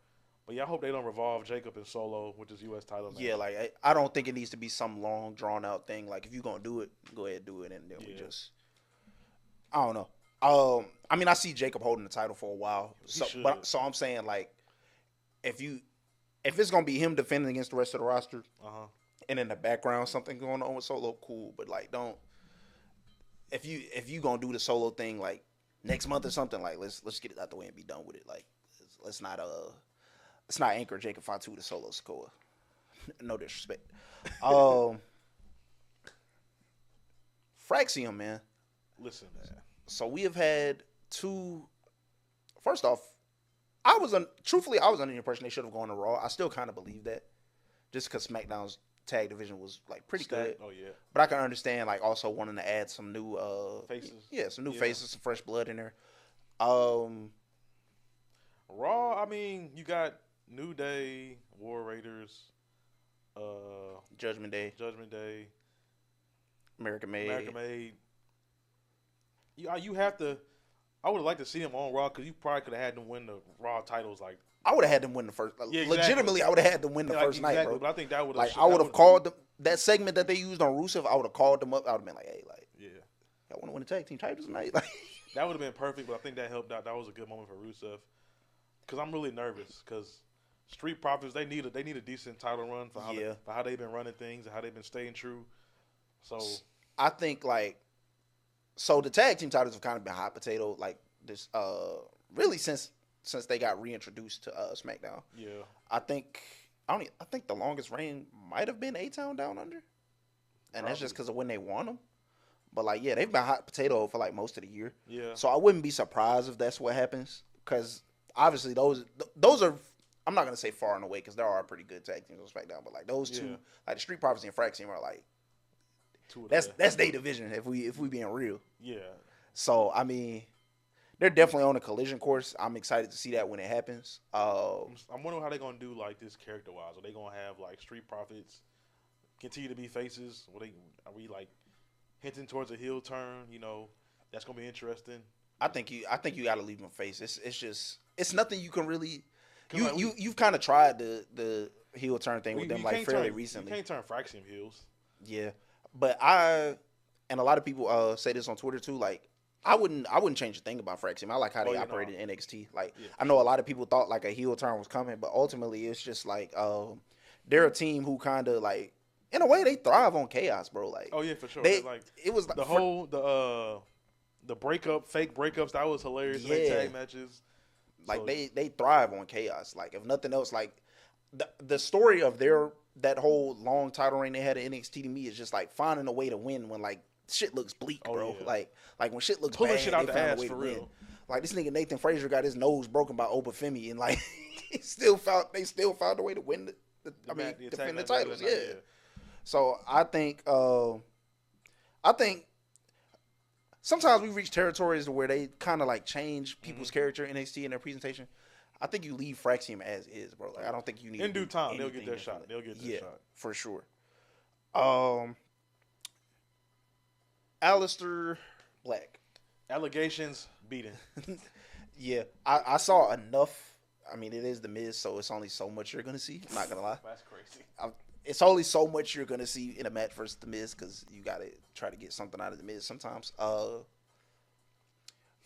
But yeah, I hope they don't revolve Jacob and Solo with this U.S. title match. Yeah, like I don't think it needs to be some long drawn out thing. Like if you're gonna do it, go ahead and do it, and then I don't know. I mean, I see Jacob holding the title for a while. So I'm saying like, if it's gonna be him defending against the rest of the roster, and in the background something going on with Solo, cool. But like, don't if you gonna do the Solo thing like next month or something, like let's get it out the way and be done with it. Like, let's not anchor Jacob Fatu to Solo Sikoa. No disrespect. Fraxium, man. Listen, man. So we have had two. First off, I was under the impression they should have gone to Raw. I still kind of believe that, just because SmackDown's tag division was like pretty good. Oh yeah. But I can understand like also wanting to add some new faces. Yeah, some new faces, some fresh blood in there. Raw. I mean, you got New Day, War Raiders, Judgment Day, American Made. You have to. I would have liked to see him on Raw because you probably could have had them win the Raw titles. Like I would have had them win the first. Yeah, exactly. Legitimately, I would have had them win the first night, bro. But I think that would have. Like I would have called them that segment that they used on Rusev. I would have called them up. I would have been like, hey, like, I want to win the tag team titles tonight. Like that would have been perfect. But I think that helped out. That was a good moment for Rusev because I'm really nervous because Street Profits they need a decent title run for how they've been running things and how they've been staying true. So I think like. So the tag team titles have kind of been hot potato, like this, really since they got reintroduced to SmackDown. Yeah, I think the longest reign might have been A-Town Down Under, and probably. That's just because of when they won them. But like, yeah, they've been hot potato for like most of the year. Yeah. So I wouldn't be surprised if that's what happens, because obviously those are. I'm not gonna say far and away because there are pretty good tag teams on SmackDown, but like those two, like the Street Profits and Fraxium are like. That's their division if we being real. Yeah. So I mean, they're definitely on a collision course. I'm excited to see that when it happens. I'm wondering how they're gonna do like this character wise. Are they gonna have like Street Profits continue to be faces? Are we like hinting towards a heel turn? You know, that's gonna be interesting. I think you got to leave them face. It's nothing you can really. You've kind of tried the heel turn thing with them like fairly recently. You can't turn Fraxium heels. Yeah. But and a lot of people say this on Twitter too. Like, I wouldn't change a thing about Fraxium. I like how they operated in NXT. Like, I know a lot of people thought like a heel turn was coming, but ultimately it's just like they're a team who kind of like in a way they thrive on chaos, bro. Like, oh yeah, for sure. It was like the breakup, fake breakups. That was hilarious. Yeah. Like tag matches. Like so, they thrive on chaos. Like if nothing else, like the story of that whole long title reign they had at NXT to me is just like finding a way to win when like shit looks bleak, bro. Yeah. Like when shit looks pulling bad, shit out they the found ass a way for to real. Win. Like this nigga Nathan Frazier got his nose broken by Obafemi, and like they still found a way to win defend the titles. Yeah. So I think sometimes we reach territories where they kind of like change people's character in NXT and their presentation. I think you leave Fraxium as is, bro. Like I don't think you need in due time they'll get their shot. They'll get their shot for sure. Aleister Black. Allegations beaten. Yeah, I saw enough. I mean, it is The Miz, so it's only so much you're going to see. I'm not going to lie. That's crazy. It's only so much you're going to see in a match versus The Miz because you got to try to get something out of The Miz sometimes.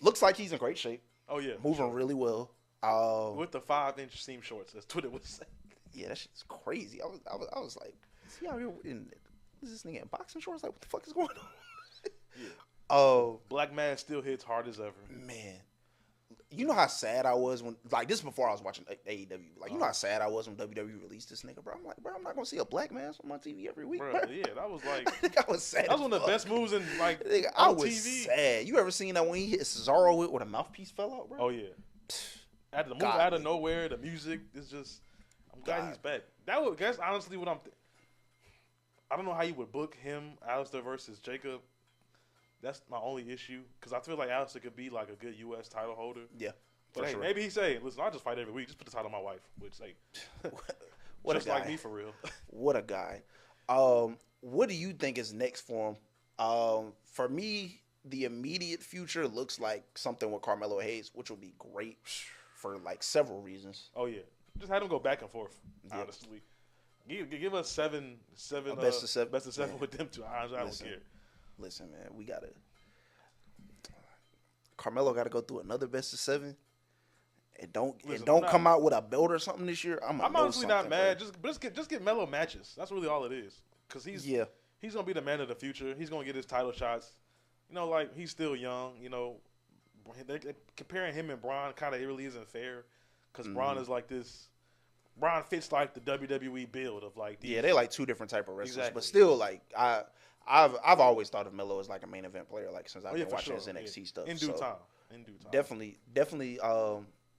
Looks like he's in great shape. Oh, yeah. Moving really well. With the 5-inch seam shorts, as Twitter was saying. Yeah, that shit's crazy. I was like, is he out here is this nigga in boxing shorts? Like, what the fuck is going on? Yeah. Black Man still hits hard as ever. Man, you know how sad I was when, like, this is before I was watching AEW. Like, you know how sad I was when WWE released this nigga, bro. I'm like, bro, I'm not gonna see a black man on my TV every week, bro. Yeah, that was like, I was sad. That was one of the best moves in like I on was TV. sad. You ever seen that when he hit Cesaro with where the mouthpiece fell out, bro? Oh yeah. Out of nowhere, the music is just. I'm glad he's back. That's honestly what I don't know how you would book him, Aleister versus Jacob. That's my only issue because I feel like Aleister could be like a good U.S. title holder. Yeah, but hey, maybe he's saying, "Listen, I'll just fight every week. Just put the title on my wife," which like, what just a guy. Like me for real. What a guy. What do you think is next for him? For me, the immediate future looks like something with Carmelo Hayes, which would be great for like several reasons. Oh yeah, just have them go back and forth. Yeah. Honestly, give us seven best of seven with them two. I don't care. Listen, man, we gotta. Carmelo got to go through another best of 7. And Listen, don't come out with a belt or something this year. I'm honestly not mad. Just get Melo matches. That's really all it is. Because he's gonna be the man of the future. He's gonna get his title shots. You know, like he's still young. You know, comparing him and Braun kind of really isn't fair. Because Braun is like this. Braun fits like the WWE build of like. They're like 2 different type of wrestlers, exactly. But still, like I've always thought of Melo as like a main event player, like since I've been watching his NXT stuff. In due time. Definitely.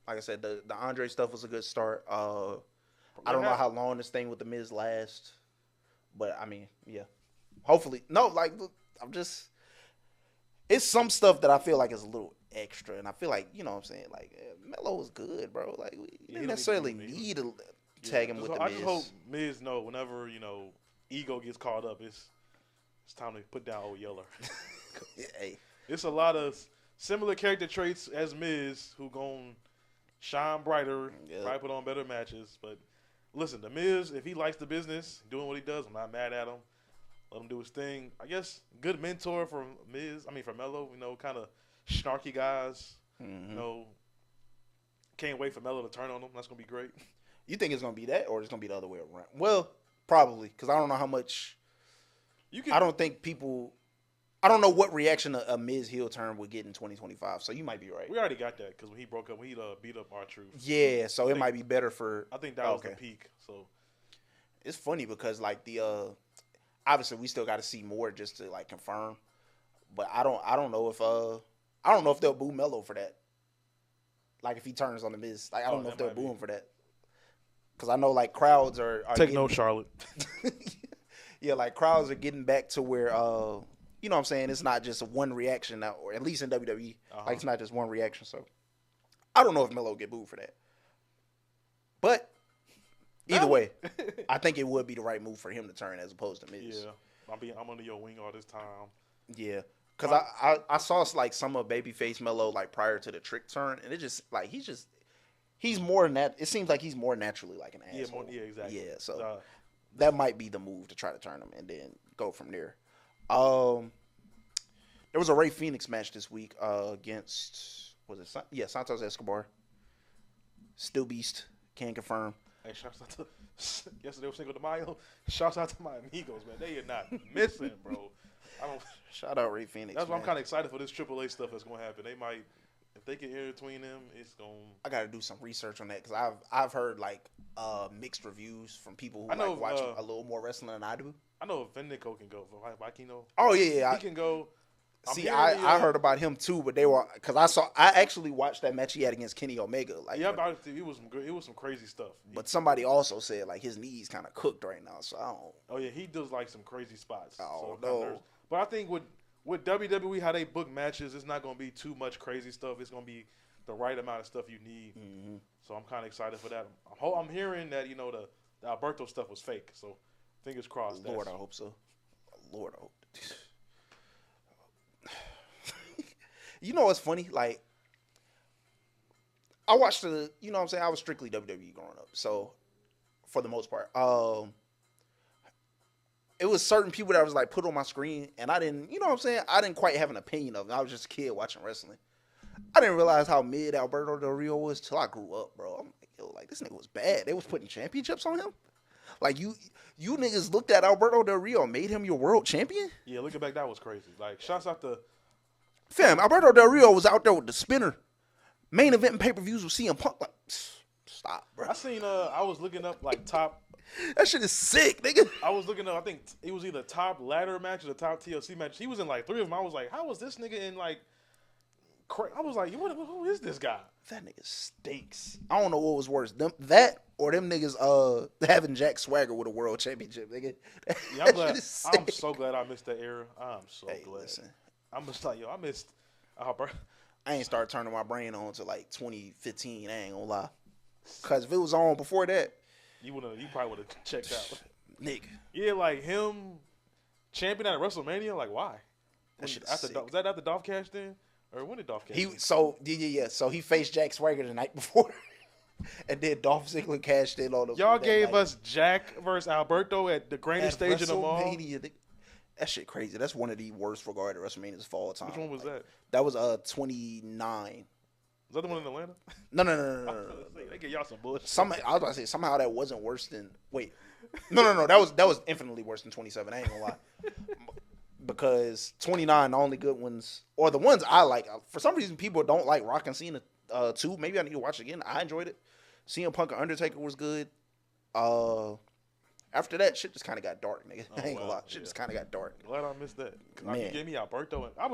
Like I said, the Andre stuff was a good start. I don't know how long this thing with the Miz lasts, but I mean, yeah. Hopefully, no. Like it's some stuff that I feel like is a little extra, and I feel like what I'm saying, like Melo was good, bro. Like we didn't necessarily need to tag him with the Miz. I just hope Miz know whenever ego gets caught up, it's time to put down old Yeller. Hey, it's a lot of similar character traits as Miz who gon' shine brighter, probably put on better matches. But listen, the Miz, if he likes the business, doing what he does, I'm not mad at him. Let him do his thing. I guess good mentor for Melo. Kind of snarky guys. Can't wait for Melo to turn on him. That's gonna be great. You think it's gonna be that, or it's gonna be the other way around? Well, probably, because I don't know how much. I don't know what reaction a Miz heel turn would get in 2025. So you might be right. We already got that because when he broke up, he beat up R-Truth. Yeah, so it might be better for. I think that was the peak. So it's funny because like obviously we still got to see more just to like confirm, but I don't know if they'll boo Melo for that. Like if he turns on the Miz, like I don't know if they'll boo him for that. Because I know like crowds are take no Charlotte. Yeah, like crowds are getting back to where you know what I'm saying, it's not just one reaction now, or at least in WWE, like it's not just one reaction. So I don't know if Melo will get booed for that, but either way, I think it would be the right move for him to turn as opposed to Miz. Yeah, I'm under your wing all this time. Yeah, because I saw like some of babyface Melo like prior to the trick turn, and it just like he's more it seems like he's more naturally like an asshole. Yeah, exactly. Yeah, so that might be the move to try to turn him and then go from there. There was a Rey Fenix match this week against Santos Escobar. Still beast, can confirm. Hey, shouts out to yesterday was Cinco de Mayo. Shouts out to my amigos, man. They are not missing, bro. Shout out Rey Fenix. That's why I'm kind of excited for this AAA stuff that's going to happen. They might, if they can intertwine them, it's going. I got to do some research on that because I've heard like mixed reviews from people who watch a little more wrestling than I do. I know Vendico can go. Vikino. Oh yeah, he can go. I heard about him too, but because I actually watched that match he had against Kenny Omega. Like, yeah, it was some crazy stuff. But somebody also said like his knees kind of cooked right now, so I don't. Oh yeah, he does like some crazy spots. Oh no. But I think with WWE how they book matches, it's not going to be too much crazy stuff. It's going to be the right amount of stuff you need. Mm-hmm. So I'm kind of excited for that. I'm hearing that the Alberto stuff was fake. So fingers crossed. Lord, I hope so. Lord, I hope. You know what's funny? Like, I watched I was strictly WWE growing up. So, for the most part, it was certain people that was like put on my screen, and I didn't, I didn't quite have an opinion of them. I was just a kid watching wrestling. I didn't realize how mid Alberto Del Rio was till I grew up, bro. I'm like, yo, like this nigga was bad. They was putting championships on him. Like you niggas looked at Alberto Del Rio and made him your world champion? Yeah, looking back, that was crazy. Like, shouts out to fam, Alberto Del Rio was out there with the spinner. Main event and pay-per-views with CM Punk. Like, stop, bro. I was looking up like top. That shit is sick, nigga. I was looking up, I think it was either top ladder match or the top TLC match. He was in like 3 of them. I was like, how was this nigga in like, I was like, who is this guy? That nigga stinks. I don't know what was worse, that or them niggas having Jack Swagger with a world championship, nigga. Yeah, I'm glad. I'm so glad I missed that era. I'm so glad. Listen. I'm just like, I missed Albert. I ain't started turning my brain on to like 2015. I ain't gonna lie. Cause if it was on before that, you probably would have checked out. Nigga. Yeah, like him champion at WrestleMania. Like why? That shit was that after Dolph cashed in, or when did Dolph cash in? So he faced Jack Swagger the night before, and then Dolph Ziggler cashed in on him. Y'all gave us Jack versus Alberto at the greatest stage of them all. That shit crazy. That's one of the worst regarded WrestleManias of all time. Which one was that? That was 29. Was that the one in Atlanta? No. They get y'all some bullshit. I was about to say somehow that wasn't worse than. Wait, no. That was infinitely worse than 27. I ain't gonna lie. Because 29, the only good ones, or the ones I like. For some reason, people don't like Rock and Cena 2. Maybe I need to watch it again. I enjoyed it. CM Punk and Undertaker was good. After that, shit just kind of got dark, nigga. I ain't gonna lie. Shit just kind of got dark. Glad I missed that. Man. You gave me Alberto. And I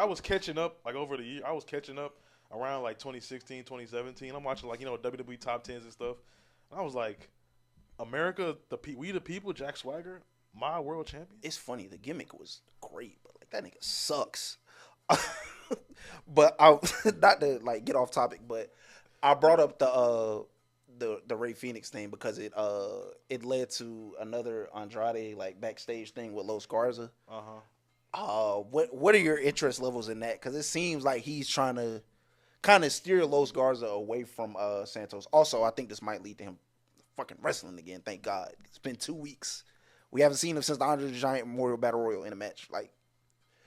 was catching up like over the year. I was catching up around like 2016, 2017. I'm watching like WWE top 10s and stuff. And I was like, America, we the people, Jack Swagger, my world champion. It's funny. The gimmick was great, but like that nigga sucks. But I not to like get off topic, but I brought up the Rey Fenix thing because it led to another Andrade like backstage thing with Los Garza. What are your interest levels in that? Because it seems like he's trying to kind of steer Los Garza away from Santos. Also, I think this might lead to him fucking wrestling again. Thank God. It's been 2 weeks. We haven't seen him since the Andre the Giant Memorial Battle Royal in a match. Like,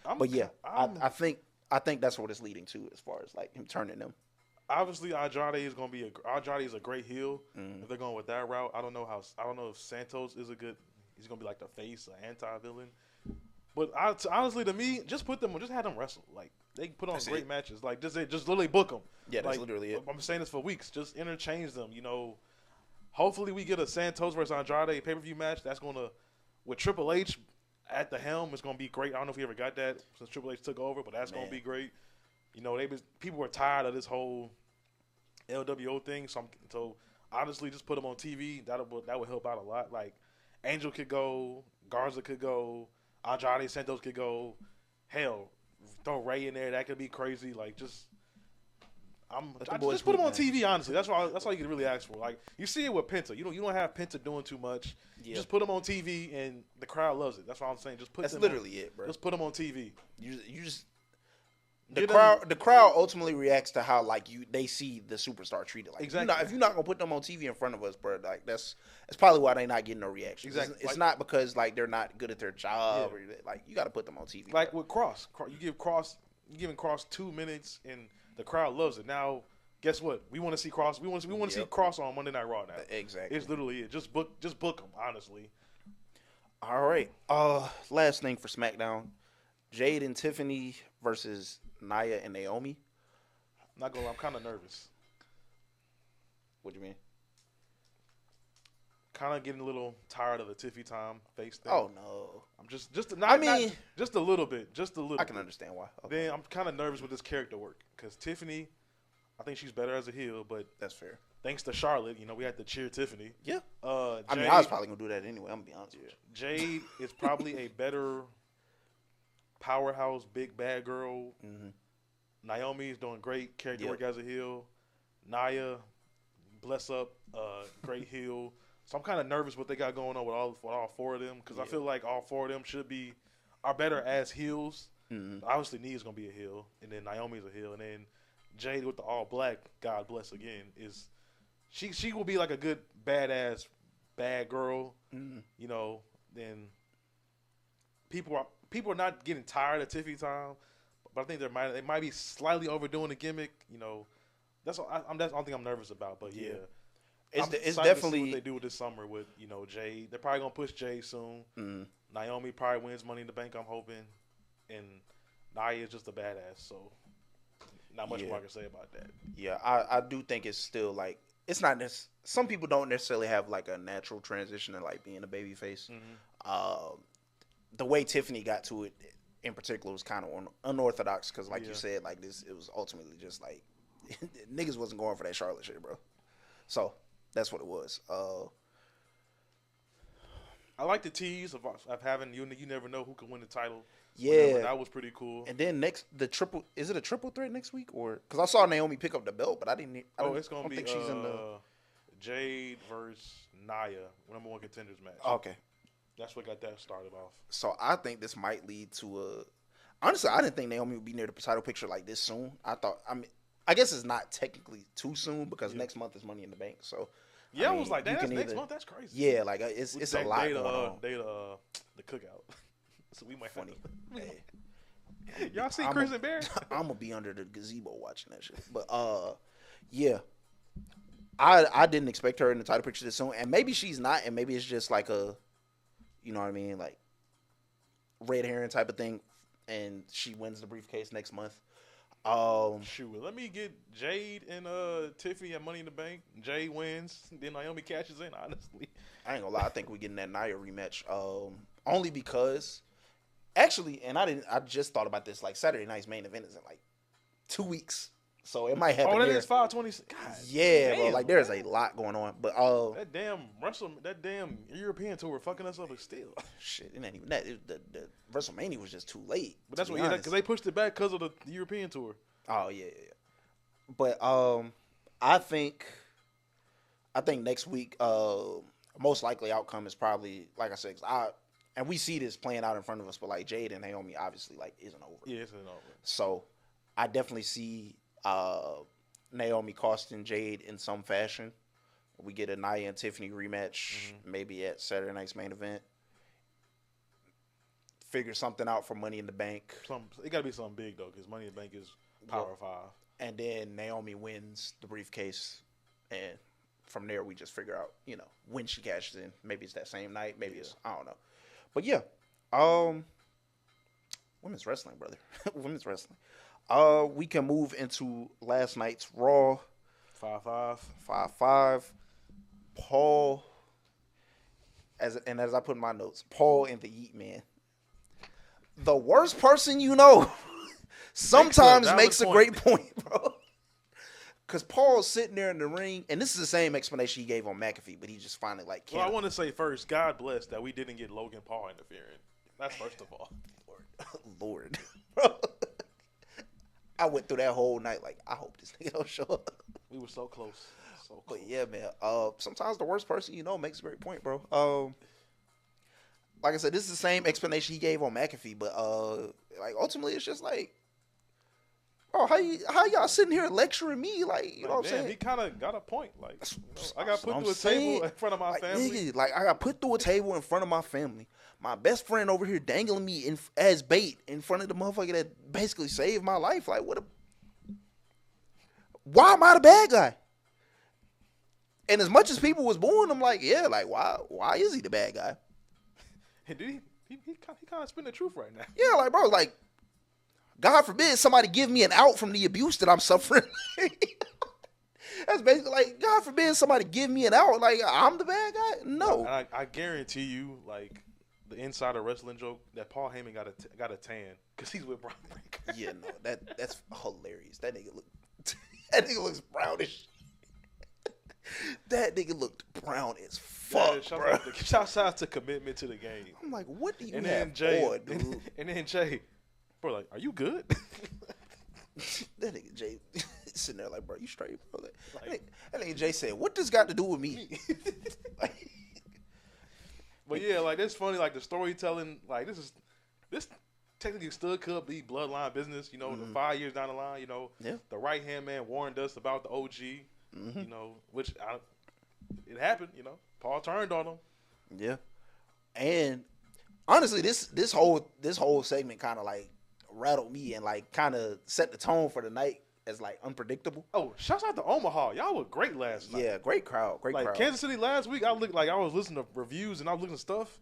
I think that's what it's leading to as far as like him turning them. Obviously, Andrade is a great heel. If they're going with that route, I don't know if Santos is he's gonna be like the face, an anti-villain. But honestly, to me, just have them wrestle. Like they put on great matches. Like just literally book them. Yeah, that's like, literally it. I'm saying this for weeks. Just interchange them. Hopefully we get a Santos versus Andrade pay-per-view match. That's gonna with Triple H at the helm. It's gonna be great. I don't know if we ever got that since Triple H took over, but that's gonna be great. People were tired of this whole LWO thing. So honestly, just put them on TV. That would help out a lot. Like Angel could go, Garza could go, Andrade Santos could go. Hell, throw Ray in there. That could be crazy. Like just put them on TV. Honestly, that's all you can really ask for. Like you see it with Penta. You don't have Penta doing too much. Yeah. Just put them on TV and the crowd loves it. That's what I'm saying. Just put. That's literally it, bro. Just put them on TV. You just. The crowd ultimately reacts to how like they see the superstar treated. Like exactly. If you're not gonna put them on TV in front of us, bro, like that's probably why they're not getting no reaction. Exactly. It's not because like they're not good at their job or like you got to put them on TV. Like bro. With Cross, you're giving Cross 2 minutes and the crowd loves it. Now, guess what? We want to see Cross. We want to see Cross on Monday Night Raw now. Exactly. It's literally it. Just book them. Honestly. All right. Last thing for SmackDown: Jade and Tiffany versus Nia and Naomi. I'm not gonna lie, I'm kind of nervous. What do you mean? Kind of getting a little tired of the Tiffy time face thing. Oh no, I'm just a little bit. I can understand why. Okay. Then I'm kind of nervous with this character work because Tiffany, I think she's better as a heel, but that's fair. Thanks to Charlotte, we had to cheer Tiffany. Yeah. Jade, I was probably gonna do that anyway. I'm gonna be honest with you. Jade is probably a better powerhouse, big bad girl. Mm-hmm. Naomi is doing great character work as a heel. Nia, bless up, great heel. So I'm kind of nervous what they got going on with all 4 of them because I feel like all 4 of them are better as heels. Mm-hmm. Obviously, Nia's gonna be a heel, and then Naomi's a heel, and then Jade with the all black, God bless again, is she will be like a good badass bad girl. Mm-hmm. Then people are not getting tired of Tiffy time, but I think they might be slightly overdoing the gimmick. That's the only thing I'm nervous about. But yeah, it's definitely to see what they do with this summer with Jade. They're probably gonna push Jade soon. Mm. Naomi probably wins Money in the Bank. I'm hoping, and Nia is just a badass. So not much more I can say about that. Yeah, I do think it's still like it's not. Some people don't necessarily have like a natural transition to like being a babyface. Mm-hmm. The way Tiffany got to it in particular was kind of unorthodox because, like you said, like this, it was ultimately just like niggas wasn't going for that Charlotte shit, bro. So that's what it was. I like the tease of having you never know who can win the title. Yeah, that was pretty cool. And then is it a triple threat next week or because I saw Naomi pick up the belt, but it's gonna be she's in the Jade versus Nia, number 1 contenders match. Okay. That's what got that started off. So I think this might lead to honestly, I didn't think Naomi would be near the title picture like this soon. I guess it's not technically too soon because next month is Money in the Bank. So I was like, that's next month. That's crazy. Yeah, like it's a lot going on. The cookout. So we might Funny. Hey. Y'all see Chris and Bear? I'm gonna be under the gazebo watching that shit. But yeah, I didn't expect her in the title picture this soon, and maybe she's not, and maybe it's just like a, you know what I mean, like red herring type of thing, and she wins the briefcase next month. Shoot, let me get Jade and Tiffany at Money in the Bank. Jade wins, then Naomi cashes in. Honestly, I ain't gonna lie, I think we getting that Nia rematch. Only because, actually, and I just thought about this. Like Saturday night's main event is in like 2 weeks, so it might happen. Oh, that there. is 520. Yeah, damn, bro. Like there's a lot going on, but that damn European tour fucking us up still. Shit, it ain't even that. The WrestleMania was just too late. But that's what, because they pushed it back because of the European tour. Oh yeah. But I think next week, most likely outcome is probably, like I said, and we see this playing out in front of us, but like Jade and Naomi obviously like isn't over. Yeah, it's over. So I definitely see Naomi costing Jade in some fashion. We get a Nia and Tiffany rematch, maybe at Saturday night's main event. Figure something out for Money in the Bank. It got to be something big though, because Money in the Bank is Power 5. And then Naomi wins the briefcase, and from there we just figure out, when she cashes in. Maybe it's that same night. Maybe it's, I don't know. But yeah, women's wrestling, brother. Women's wrestling. We can move into last night's Raw. 5-5. 5-5. Paul, as I put in my notes, Paul and the Yeet Man. The worst person you know sometimes makes a great point, bro. Because Paul's sitting there in the ring, and this is the same explanation he gave on McAfee, but he just finally like. Well, I want to say first, God bless that we didn't get Logan Paul interfering. That's first of all. Lord. Bro. I went through that whole night like, I hope this nigga don't show up. We were so close. But yeah, man. Sometimes the worst person you know makes a great point, bro. Like I said, this is the same explanation he gave on McAfee, but like ultimately it's just like, bro, how y'all sitting here lecturing me? Like, you know what I'm saying? He kind of got a point. Like, I got put through a table in front of my family. Nigga, like, I got put through a table in front of my family. My best friend over here dangling me as bait in front of the motherfucker that basically saved my life. Like, why am I the bad guy? And as much as people was booing him, like, yeah, like, why is he the bad guy? And dude, he kind of spitting the truth right now. Yeah, like, bro, like, God forbid somebody give me an out from the abuse that I'm suffering. That's basically like, God forbid somebody give me an out. Like, I'm the bad guy? No. I guarantee you, like, the insider wrestling joke that Paul Heyman got a tan because he's with Brian Breaker. Yeah, no, that's hilarious. That nigga looks brownish. That nigga looked brown as fuck, bro. Shouts out to commitment to the game. I'm like, what do you and have for, dude? And then Jay, bro, like, are you good? That nigga Jay sitting there like, bro, you straight, bro? That nigga Jay said, what this got to do with me? But yeah, like, that's funny. Like, the storytelling, like, this technically still could be bloodline business. The 5 years down the line, the right hand man warned us about the OG. Which it happened. Paul turned on him. Yeah, and honestly, this whole segment kind of like rattled me and like kind of set the tone for the night as like unpredictable. Oh, shouts out to Omaha. Y'all were great last night. Yeah, great crowd. Like Kansas City last week, I was listening to reviews and I was looking at stuff.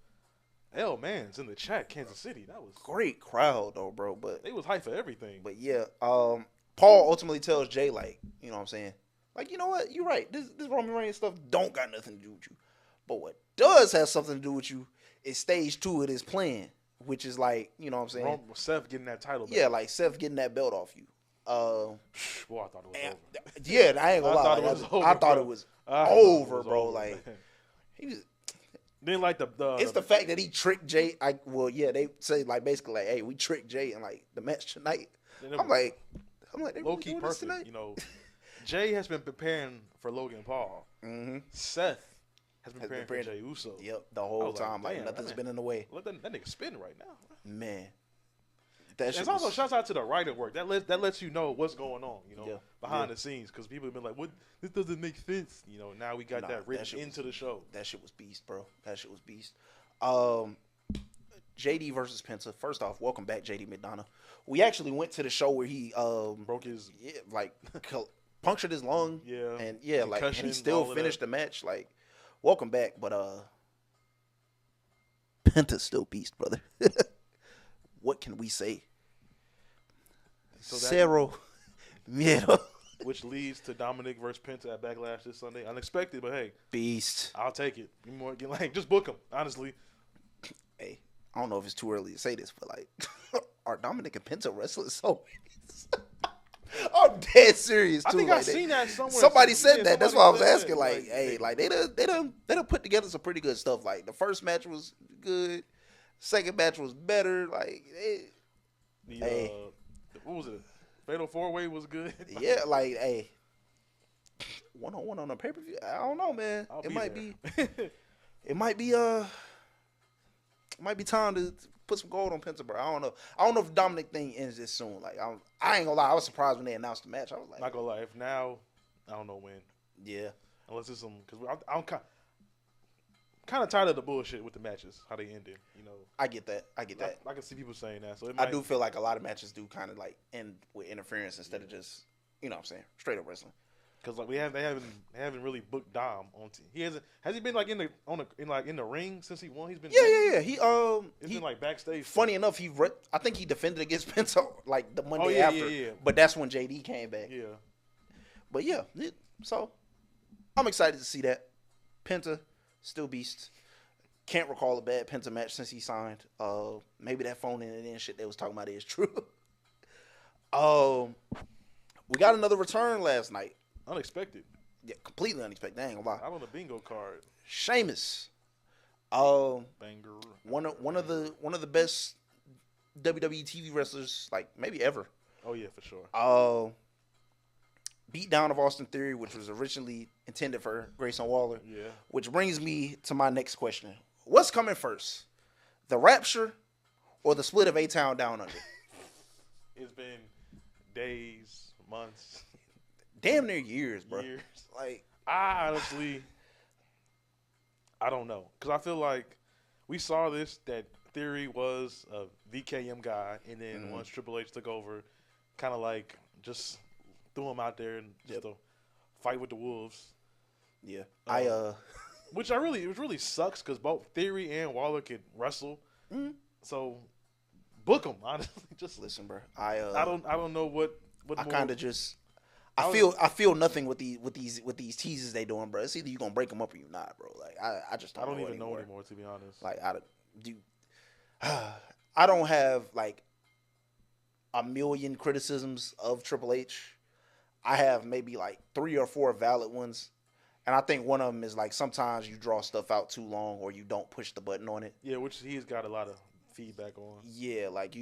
Hell, man's in the chat. Kansas City, that was great crowd though, bro. But they was hyped for everything. But yeah, Paul ultimately tells Jay, like, you know what I'm saying? Like, you know what? You're right. This Roman Reigns stuff don't got nothing to do with you. But what does have something to do with you is stage 2 of this plan, which is like, you know what I'm saying? Seth getting that title back. Yeah, like Seth getting that belt off you. Boy, I thought it was over. Yeah, I ain't gonna lie. I thought it was over, bro. Like, he just... Then like it's the fact that he tricked Jay. They say like basically like, hey, we tricked Jay in like the match tonight. I'm like they low key perfect. Jay has been preparing for Logan Paul. Mm-hmm. Seth has been preparing for Jey Uso. Yep, the whole time. Like nothing's been in the way. Let that nigga spin right now. Man. It's also shouts out to the writing work. That lets you know what's going on, behind the scenes. Because people have been like, "What? This doesn't make sense." Now we got that written into the show. That shit was beast, bro. That shit was beast. JD versus Penta. First off, welcome back, JD McDonough. We actually went to the show where he broke his punctured his lung. Yeah. And and he still finished the match. Like, welcome back, but Penta's still beast, brother. What can we say? So Cero Miedo. Which leads to Dominic versus Penta at Backlash this Sunday. Unexpected, but hey, beast. I'll take it. Just book him. Honestly. Hey, I don't know if it's too early to say this, but like, are Dominic and Penta wrestlers so? I'm dead serious too. I think like, I've seen that somewhere. Somebody said that. That's why I was asking. Like, hey, like they done put together some pretty good stuff. Like the first match was good, second match was better. Like, what was it? Fatal 4-Way was good. Yeah, like, hey, 1-on-1 on a pay-per-view. I don't know, man. It might be time to put some gold on Penta, bro. I don't know. I don't know if the Dominic thing ends this soon. Like, I ain't gonna lie. I was surprised when they announced the match. I was like, not gonna lie. If now, I don't know when. Yeah. Unless it's some, because I'm kind of tired of the bullshit with the matches, how they ended. You know. I get that. I can see people saying that. So I do feel like a lot of matches do kind of like end with interference instead of just, you know what I'm saying, straight up wrestling. Because like they haven't really booked Dom on TV. Has he been like in the ring since he won? He's been yeah. He's been like backstage. Funny enough, I think he defended against Penta like the Monday after. Yeah. But that's when JD came back. Yeah. But yeah, so I'm excited to see that. Penta still beast. Can't recall a bad Penta match since he signed. Maybe that phone in and shit they was talking about is true. We got another return last night. Unexpected. Yeah, completely unexpected. I ain't gonna lie. I'm on the bingo card. Sheamus. Banger. One of the best WWE TV wrestlers, like maybe ever. Oh yeah, for sure. Beat down of Austin Theory, which was originally intended for Grayson Waller. Yeah. Which brings me to my next question: what's coming first, the Rapture, or the split of A-Town Down Under? It's been days, months. Damn near years, bro. Like, I honestly, I don't know. Because I feel like we saw that Theory was a VKM guy, and then once Triple H took over, kind of like just threw him out there and just to fight with the Wolves. Yeah. Which it really sucks because both Theory and Waller could wrestle. Mm-hmm. So, book them, honestly. Just listen, bro. I don't know what I kind of just... I feel nothing with these teases they doing, bro. It's either you gonna break them up or you not, bro. Like I just don't even know anymore, to be honest. Like I don't have like a million criticisms of Triple H. I have maybe like 3 or 4 valid ones, and I think one of them is like sometimes you draw stuff out too long or you don't push the button on it. Yeah, which he's got a lot of feedback on. Yeah, like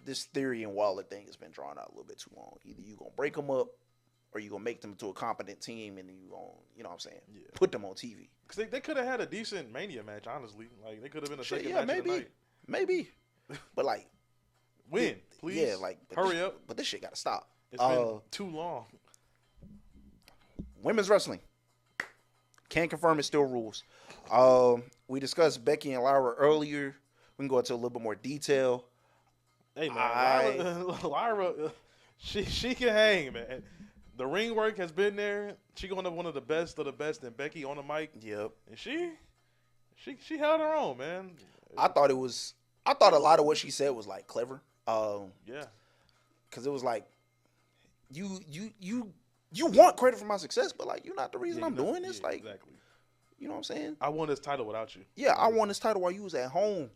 this Theory and Waller thing has been drawn out a little bit too long. Either you gonna break them up, or you gonna make them to a competent team, and you gonna, you know what I'm saying, put them on TV. Because they could have had a decent Mania match, honestly. Like they could have been a second match of the night. Maybe. But like, win, please. Yeah, like hurry up. But this shit gotta stop. It's been too long. Women's wrestling. Can't confirm it still rules. We discussed Becky and Lyra earlier. We can go into a little bit more detail. Hey man, Lyra, she can hang, man. The ring work has been there. She going up one of the best and Becky on the mic. Yep. And she held her own, man. I thought a lot of what she said was like clever. Yeah. Cause it was like, you want credit for my success, but like you're not the reason I'm doing this. Like, exactly. You know what I'm saying? I won this title without you. Yeah, I won this title while you was at home.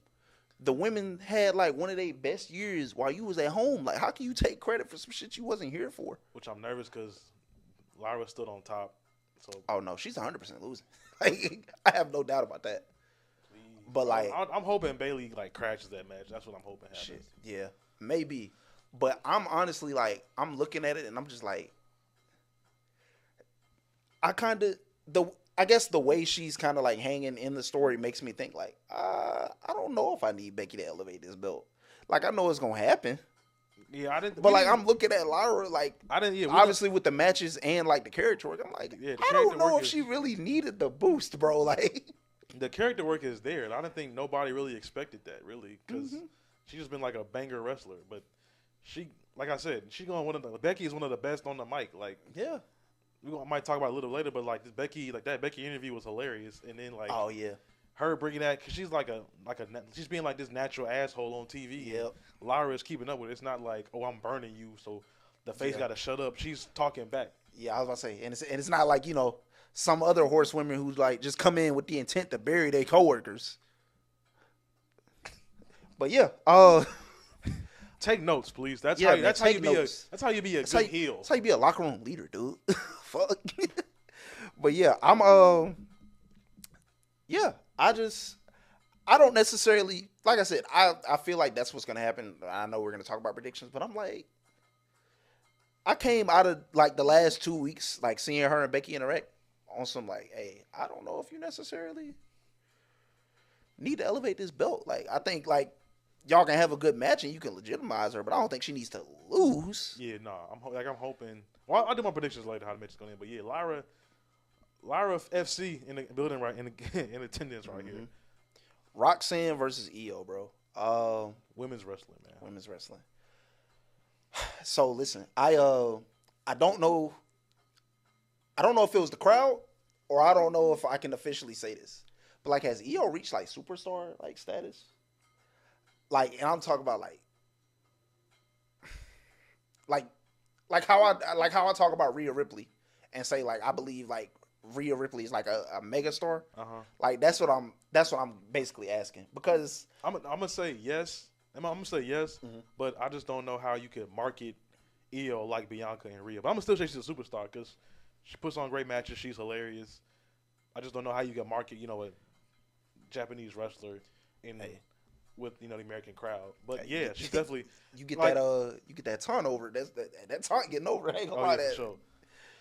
The women had like one of their best years while you was at home. Like, how can you take credit for some shit you wasn't here for? Which I'm nervous because Lyra stood on top. So. Oh no, she's 100% losing. Like, I have no doubt about that. Please. But like, I'm hoping Bayley like crashes that match. That's what I'm hoping happens. Shit, yeah, maybe. But I'm honestly like, I'm looking at it and I'm just like, I guess the way she's kind of like hanging in the story makes me think like, I don't know if I need Becky to elevate this belt. Like, I know it's gonna happen. Yeah, I didn't. But like, I'm looking at Lyra like, I didn't. Yeah, obviously with the matches and like the character work, I'm like, I don't know if she really needed the boost, bro. Like, the character work is there. And I don't think nobody really expected that, really, because she's just been like a banger wrestler. But she, like I said, Becky is one of the best on the mic. Like, Yeah. might talk about it a little later, but like that Becky interview was hilarious. And then like, Oh yeah. her bringing that, because she's she's being like this natural asshole on TV. Yep. Lyra is keeping up with it. It's not like, oh, I'm burning you, so the face got to shut up. She's talking back. Yeah, I was about to say, and it's not like, you know, some other horsewomen who like just come in with the intent to bury their coworkers. But yeah, take notes, please. That's Yeah, how man, that's how take you be a notes. that's how you be a that's good how you, heel. that's how you be a locker room leader, dude. Fuck. But yeah, yeah, I don't necessarily, like I said, I feel like that's what's gonna happen. I know we're gonna talk about predictions, but I'm like, I came out of like the last 2 weeks, like seeing her and Becky interact on some like, hey, I don't know if you necessarily need to elevate this belt. Like, I think like y'all can have a good match and you can legitimize her, but I don't think she needs to lose. Yeah, no, I'm hoping. Well, I'll do my predictions later how the match is going to end. But yeah, Lyra FC in the building right in attendance right here. Roxanne versus Iyo, bro. Women's wrestling, man. Women's wrestling. So listen, I don't know if it was the crowd or I don't know if I can officially say this. But like, has Iyo reached like superstar like status? Like, and I'm talking about like how I talk about Rhea Ripley and say like I believe like Rhea Ripley is like a megastar. Like that's what I'm basically asking, because I'm gonna say yes. I'm gonna say yes, but I just don't know how you could market Iyo like Bianca and Rhea. But I'm gonna still say she's a superstar because she puts on great matches. She's hilarious. I just don't know how you can market, you know, a Japanese wrestler with, you know, the American crowd. But yeah, she's definitely you get like, that turnover. That taunt getting over. I ain't gonna lie to that. Sure.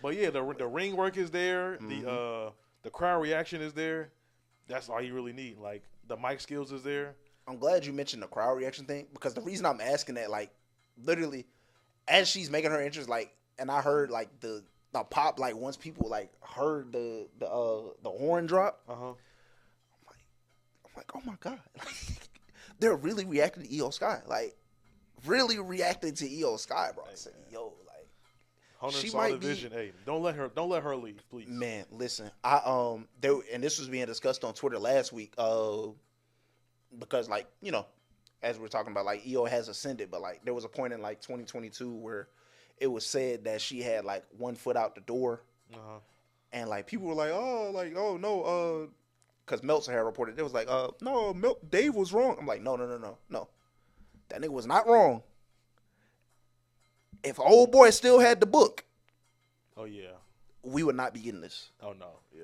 But yeah, the ring work is there. The crowd reaction is there. That's all you really need. Like, the mic skills is there. I'm glad you mentioned the crowd reaction thing, because the reason I'm asking that, like, literally, as she's making her entrance, like, and I heard like the pop, like once people like heard the horn drop, I'm like, oh my god, they're really reacting to Iyo Sky, like, really reacting to Iyo Sky, bro. I said, yo, like, Hunter she saw might the vision. Hey, don't let her leave, please. Man, listen, and this was being discussed on Twitter last week, because, like, you know, as we're talking about, like, Iyo has ascended, but like there was a point in like 2022 where it was said that she had like one foot out the door, and like people were like, oh no, because Meltzer had reported, it was like, no, Dave was wrong. I'm like, no, that nigga was not wrong. If old boy still had the book, oh yeah, we would not be getting this. Oh no, yeah.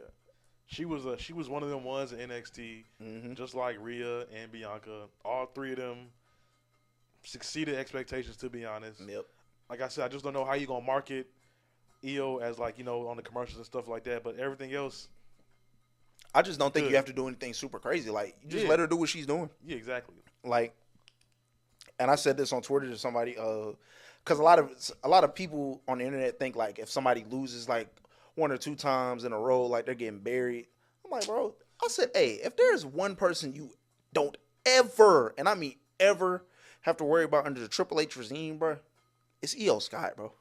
She was one of them ones in NXT, just like Rhea and Bianca. All three of them succeeded expectations, to be honest. Yep. Like I said, I just don't know how you gonna market Iyo as, like, you know, on the commercials and stuff like that. But everything else, I just don't think you have to do anything super crazy. Like, you just let her do what she's doing. Yeah, exactly. Like, and I said this on Twitter to somebody, because a lot of people on the internet think like if somebody loses like 1 or 2 times in a row, like they're getting buried. I'm like, bro, I said, hey, if there's one person you don't ever, and I mean ever, have to worry about under the Triple H regime, bro, it's Iyo Sky, bro.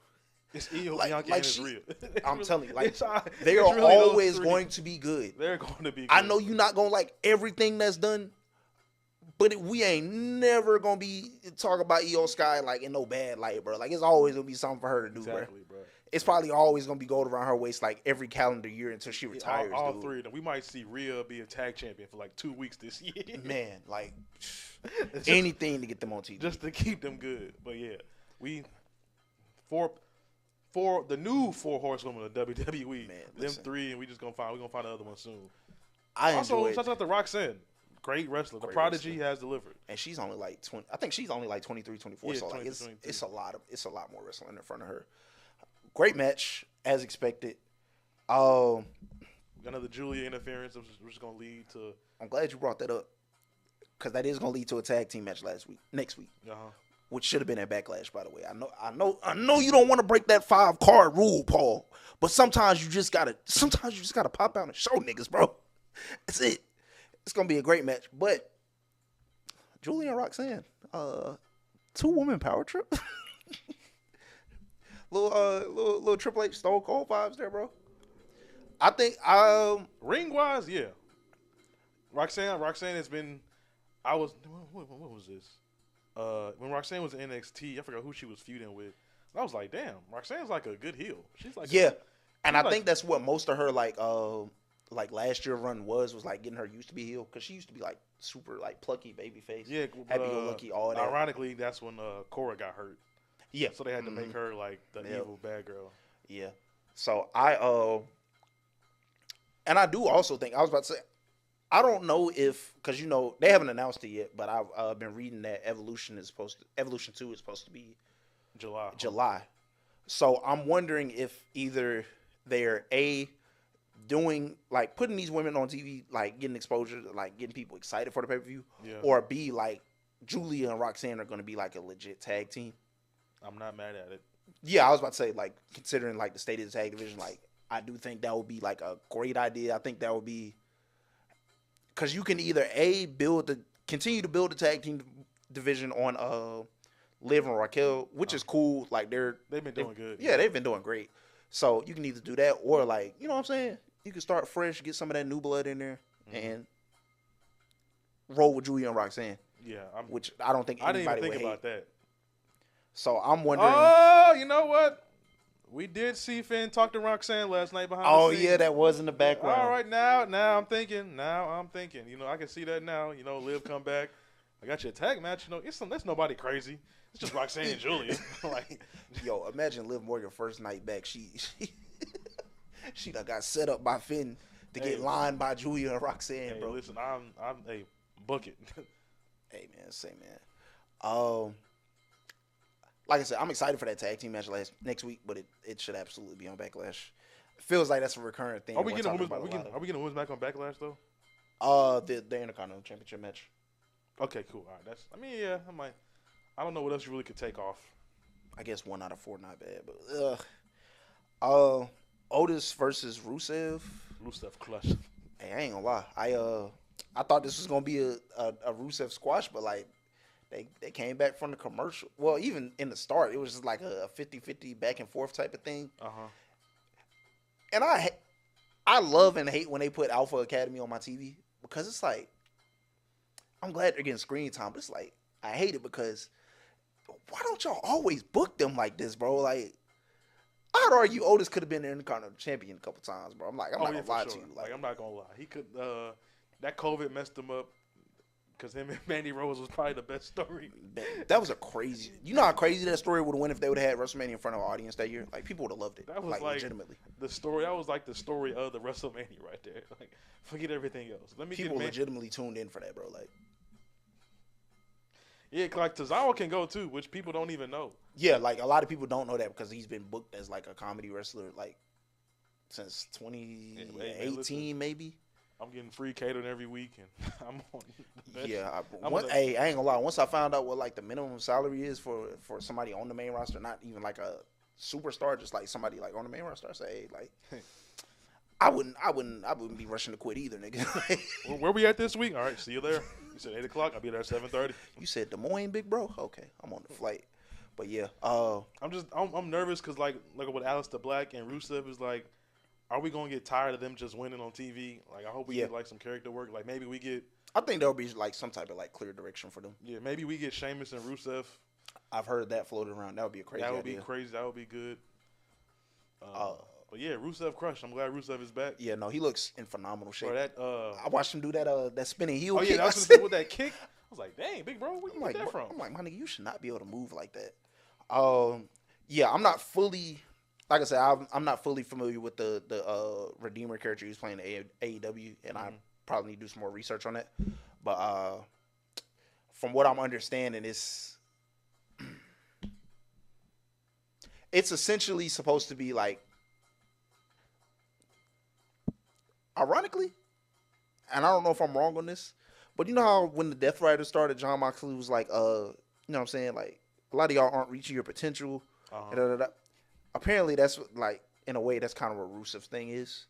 It's Iyo, like, Bianca, like and Rhea. I'm telling you, like, they are are really always going to be good. They're going to be good. I know you're not going to like everything that's done, but we ain't never going to be talking about Iyo Sky like in no bad light, bro. Like, it's always going to be something for her to do, exactly, bro. Bro. It's probably always going to be gold around her waist like every calendar year until she retires. All three of them. We might see Rhea be a tag champion for like 2 weeks this year. Man, like, anything to get them on TV. Just to keep them good. But yeah, for the new 4 horsewomen of WWE, man, them 3, and we're gonna find the other one soon. Also, shout out to Roxanne. Great wrestler. The Prodigy has delivered. And she's only like 20. I think she's only like 23, 24. Yeah, so like 22. it's a lot more wrestling in front of her. Great match, as expected. Another Julia interference, which is going to lead to. I'm glad you brought that up, because that is going to lead to a tag team match next week, which should have been at Backlash, by the way. I know you don't want to break that 5-card rule, Paul, but sometimes you just gotta pop out and show niggas, bro. That's it. it's gonna be a great match. But Julia and Roxanne, 2-woman power trip. little Triple H Stone Cold vibes there, bro. I think ring wise, yeah. Roxanne has been. What was this? When Roxanne was in NXT, I forgot who she was feuding with. I was like, damn, Roxanne's like a good heel. She's like and I think that's what most of her like last year run was like getting her used to be heel because she used to be like super like plucky baby face. Yeah, happy go lucky, all that. Ironically, that's when Cora got hurt. Yeah, so they had to make her like the evil bad girl. Yeah, so and I do also think I was about to say. I don't know if, because they haven't announced it yet, but I've been reading that Evolution 2 is supposed to be July. So I'm wondering if either they're doing like putting these women on TV, like getting exposure, like getting people excited for the pay-per-view, or B, like Julia and Roxanne are going to be like a legit tag team. I'm not mad at it. Yeah, I was about to say, like, considering like the state of the tag division, like I do think that would be like a great idea. I think that would be. Because you can either continue to build the tag team division on Liv and Raquel, which is cool. Like they've been doing good. Yeah, they've been doing great. So you can either do that or like, you know what I'm saying? You can start fresh, get some of that new blood in there, and roll with Julia and Roxanne. Yeah, which I don't think anybody I didn't even think would about that. So I'm wondering. Oh, you know what? We did see Finn talk to Roxanne last night behind the scenes. Oh, yeah, that was in the background. All right, now I'm thinking. I can see that now. Liv come back. I got you a tag match. That's nobody crazy. It's just Roxanne and Julia. Yo, imagine Liv Morgan first night back. She done got set up by Finn to get lined by Julia and Roxanne, bro. Listen, I'm book it. Hey, man, like I said, I'm excited for that tag team match next week, but it should absolutely be on Backlash. It feels like that's a recurrent thing. Are we getting women's back on Backlash though? The Intercontinental Championship match. Okay, cool. All right, I don't know what else you really could take off. I guess 1 out of 4 not bad, but Otis versus Rusev. Rusev clutch. Hey, I ain't gonna lie. I thought this was gonna be a Rusev squash, but like. They came back from the commercial. Well, even in the start, it was just like a 50-50 back and forth type of thing. And I love and hate when they put Alpha Academy on my TV because it's like, I'm glad they're getting screen time, but it's like, I hate it because why don't y'all always book them like this, bro? Like, I'd argue Otis could have been the Intercontinental Champion a couple times, bro. I'm not gonna lie to you. Like, I'm not gonna lie. He could. That COVID messed him up. Because him and Mandy Rose was probably the best story. That was a crazy. You know how crazy that story would have went if they would have had WrestleMania in front of an audience that year? Like, people would have loved it. That was like legitimately. The story. That was like the story of the WrestleMania right there. Like, forget everything else. People legitimately tuned in for that, bro. Like, yeah, like Tozawa can go too, which people don't even know. Yeah, like a lot of people don't know that because he's been booked as like a comedy wrestler like since 2018, maybe. I'm getting free catering every week, and I'm on. I ain't gonna lie. Once I found out what like the minimum salary is for somebody on the main roster, not even like a superstar, just like somebody like on the main roster, I say like, I wouldn't be rushing to quit either, nigga. Where we at this week? All right, see you there. You said 8:00. I'll be there at 7:30. You said Des Moines, big bro. Okay, I'm on the flight. But yeah, I'm nervous because like with Aleister Black and Rusev is like. Are we gonna get tired of them just winning on TV? Like, I hope we get like some character work. Like, maybe we get. I think there'll be like some type of like clear direction for them. Yeah, maybe we get Sheamus and Rusev. I've heard that floated around. That would be a crazy. That would be crazy. That would be good. But yeah, Rusev crushed. I'm glad Rusev is back. Yeah, no, he looks in phenomenal shape. That, I watched him do that spinning heel. Oh yeah, kick. that was with that kick. I was like, dang, big bro, where you get that from? I'm like, my nigga, you should not be able to move like that. Yeah, I'm not fully. Like I said, I'm not fully familiar with the Redeemer character he's playing in AEW, and I probably need to do some more research on that. But from what I'm understanding, it's essentially supposed to be like, ironically, and I don't know if I'm wrong on this, but you know how when the Death Rider started, John Moxley was like, you know what I'm saying, like a lot of y'all aren't reaching your potential. Apparently, that's like in a way that's kind of what Rusev's thing is.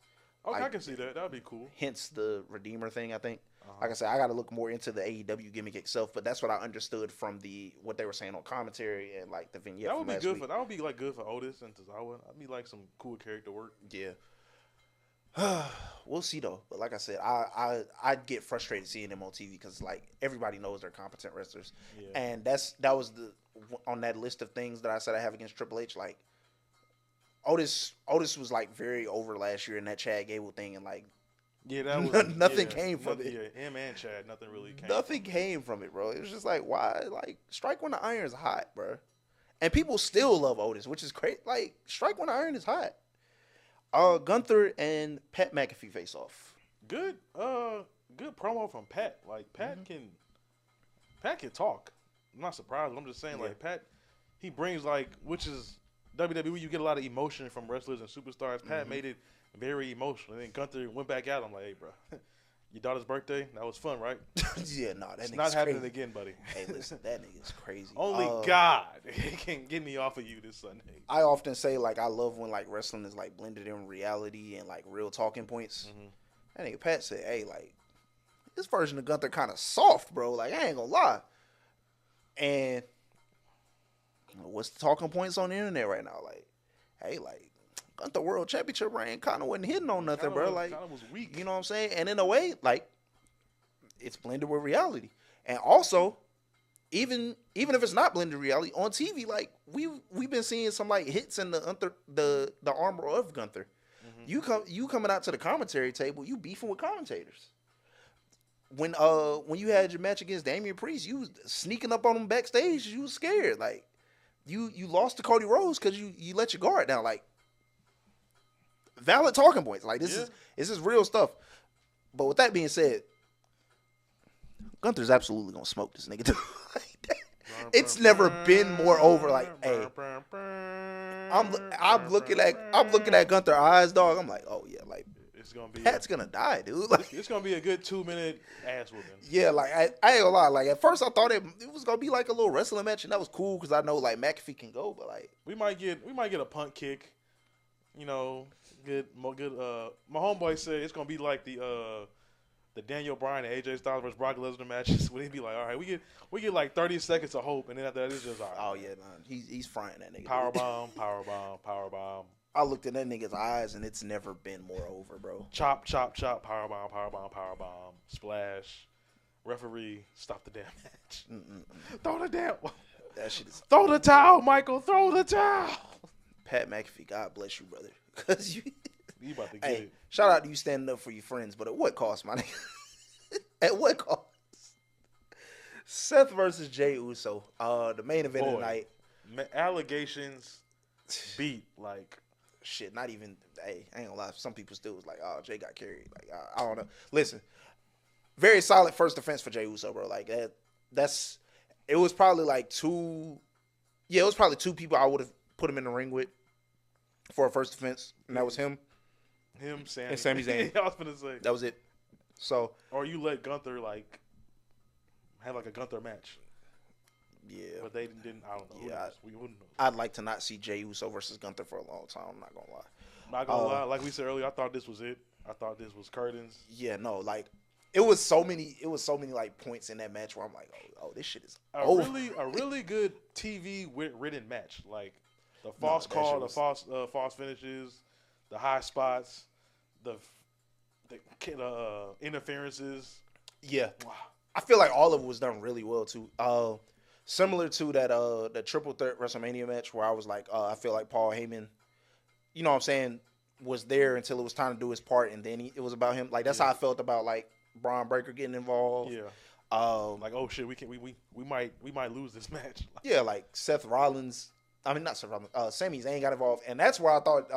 Okay, like, I can see that. That'd be cool. Hence the Redeemer thing, I think. Like I said, I got to look more into the AEW gimmick itself, but that's what I understood from what they were saying on commentary and like the vignette. That would from be last good week. that would be like good for Otis and Tozawa. That'd be like some cool character work. Yeah. We'll see though. But like I said, I get frustrated seeing them on TV because like everybody knows they're competent wrestlers, and that was on that list of things that I said I have against Triple H. Like Otis was like very over last year in that Chad Gable thing, and like that was nothing came from it. Yeah, him and Chad, nothing really came. Nothing came from it, bro. It was just like why like strike when the iron's hot, bro. And people still love Otis, which is crazy. Like strike when the iron is hot. Gunther and Pat McAfee face off. Good promo from Pat. Like Pat can talk. I'm not surprised. I'm just saying, like Pat, he brings like, which is WWE. You get a lot of emotion from wrestlers and superstars. Pat made it very emotional. And then Gunther went back at him like, "Hey, bro, your daughter's birthday. That was fun, right?" Yeah, no, that's not happening again, buddy. Hey, listen, that nigga's crazy. Only God can get me off of you this Sunday. I often say like I love when like wrestling is like blended in reality and like real talking points. That nigga Pat said, "Hey, like this version of Gunther kind of soft, bro. Like I ain't gonna lie." And what's the talking points on the internet right now? Like, hey, like Gunther World Championship reign kind of wasn't hitting on nothing, bro. Like, kind of was weak. You know what I'm saying? And in a way, like it's blended with reality. And also, even if it's not blended with reality on TV, like we've been seeing some like hits in the armor of Gunther. You coming out to the commentary table, you beefing with commentators. When you had your match against Damian Priest, you was sneaking up on him backstage. You was scared. Like you lost to Cody Rhodes because you let your guard down. Like valid talking points. Like this is real stuff. But with that being said, Gunther's absolutely gonna smoke this nigga too. It's never been more over. Like, hey, I'm looking at Gunther's eyes, dog. I'm like, oh yeah, like it's gonna be Pat's gonna die, dude. Like, it's gonna be a good 2-minute ass whooping. Yeah, like I ain't gonna lie. Like at first I thought it was gonna be like a little wrestling match, and that was cool because I know like McAfee can go, but like we might get a punt kick. You know, good. My homeboy said it's gonna be like the Daniel Bryan and AJ Styles versus Brock Lesnar matches. When he'd be like, all right, we get like 30 seconds of hope, and then after that it's just all right. Oh yeah, nah, he's frying that nigga. Power bomb. I looked in that nigga's eyes, and it's never been more over, bro. Chop, power bomb, splash. Referee, stop the damn match. Throw the damn. That shit is. Throw the towel, Michael. Throw the towel. Pat McAfee, God bless you, brother. Cause you about to get it. Shout out to you standing up for your friends, but at what cost, my nigga? At what cost? Seth versus Jey Uso. The main event of the night. Allegations beat like. Shit, not even. Hey, I ain't gonna lie. Some people still was like, "Oh, Jay got carried." Like, I don't know. Listen, very solid first defense for Jey Uso, bro. Like that's. It was probably like two. Yeah, it was probably two people I would have put him in the ring with for a first defense, and that was him, Sami, and Sami Zayn. I was gonna say that was it. So, or you let Gunther like have like a Gunther match. Yeah, but they didn't. I don't know. Yeah, we wouldn't know. I'd like to not see Jey Uso versus Gunther for a long time. I'm not gonna lie. Not gonna lie. Like we said earlier, I thought this was it. I thought this was curtains. Yeah, no, like it was so many like points in that match where I'm like, oh, this shit is over. A really good TV written match. Like the false call, the false finishes, the high spots, the interferences. Yeah, wow. I feel like all of it was done really well too. Similar to that the triple threat WrestleMania match where I was like, I feel like Paul Heyman, you know what I'm saying, was there until it was time to do his part, and then it was about him. Like that's how I felt about like Braun Breaker getting involved. Yeah. Like oh shit, we might lose this match. Yeah, like Seth Rollins. I mean not Seth Rollins. Sami Zayn got involved, and that's where I thought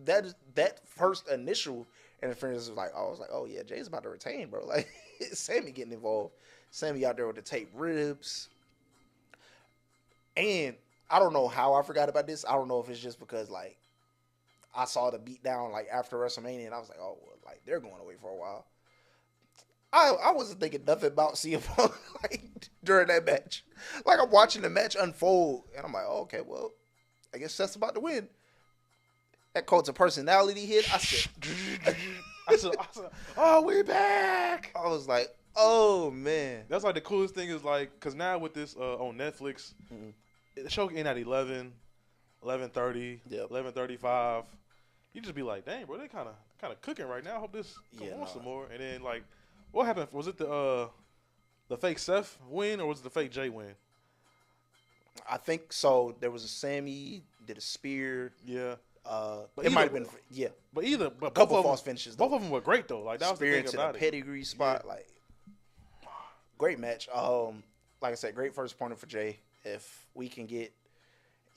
that first initial interference was like, I was like, oh yeah, Jay's about to retain, bro. Like Sami getting involved. Sami out there with the taped ribs. And I don't know how I forgot about this. I don't know if it's just because, like, I saw the beatdown, like, after WrestleMania, and I was like, oh, well, like, they're going away for a while. I wasn't thinking nothing about CM Punk, like, during that match. Like, I'm watching the match unfold, and I'm like, oh, okay, well, I guess Seth's about to win. That cult of personality hit. I said, I said, oh, we back. I was like, oh man. That's like the coolest thing is like, because now with this on Netflix, the show can end at 11, 11:30, Yep. 11:35. You just be like, dang, bro, they kind of cooking right now. I hope this goes on some more. And then like, what happened? Was it the fake Seth win or was it the fake Jay win? I think so. There was a Sammy did a spear. Yeah. But it might have been But a couple false finishes. Both of them were great though. Like that was the spear thing into about the it. pedigree spot. Yeah. Like great match. Like I said, great first opponent for Jay. If we can get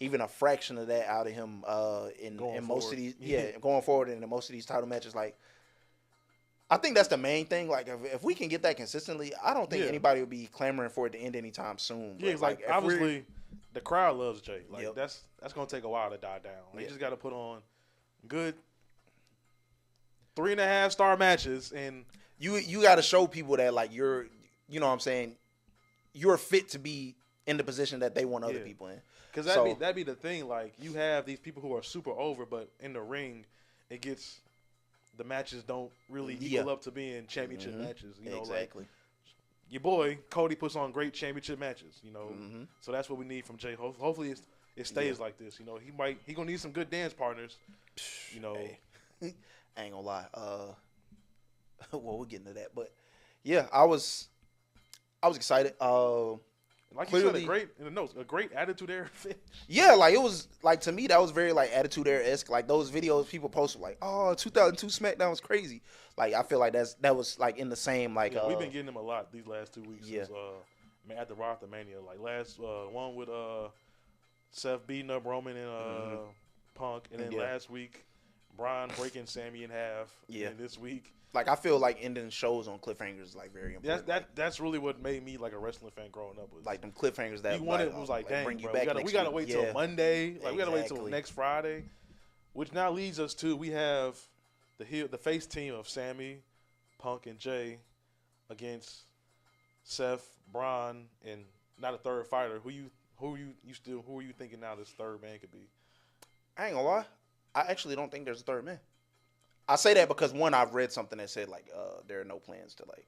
even a fraction of that out of him in most of these, going forward in most of these title matches, like I think that's the main thing. Like if we can get that consistently, I don't think anybody will be clamoring for it to end anytime soon. Yeah, like obviously the crowd loves Jay. Like that's gonna take a while to die down. Like, you just got to put on good 3.5 star matches, and you got to show people that like you're, you know what I'm saying, you're fit to be in the position that they want other people in. Because that'd be the thing. Like you have these people who are super over, but in the ring, the matches don't really equal up to being championship matches. You know, exactly. Like your boy Cody puts on great championship matches. You know, so that's what we need from Jay. Hopefully it stays like this. You know, he gonna need some good dance partners. You know, hey. I ain't gonna lie. Well, we'll get into that, but yeah, I was excited. Like clearly, you said, a great attitude era finish. Yeah, like it was like to me that was very like attitude era-esque. Like those videos people posted like, oh, 2002 SmackDown was crazy. Like I feel like that was like in the same like. Yeah, we've been getting them a lot these last 2 weeks. Yeah. Since, at the Raw, the Mania, like last one with Seth beating up Roman and Punk, and then last week Brian breaking Sammy in half. Yeah. And this week. Like I feel like ending shows on cliffhangers is like very important. That's really what made me like a wrestling fan growing up. Was like them cliffhangers that you wanted was like, dang, bring you back. We gotta wait till Monday. Like we gotta wait till next Friday, which now leads us to we have the face team of Sammy, Punk, and Jay against Seth, Braun, and not a third fighter. Who are you thinking now this third man could be? I ain't gonna lie, I actually don't think there's a third man. I say that because one, I've read something that said like there are no plans to like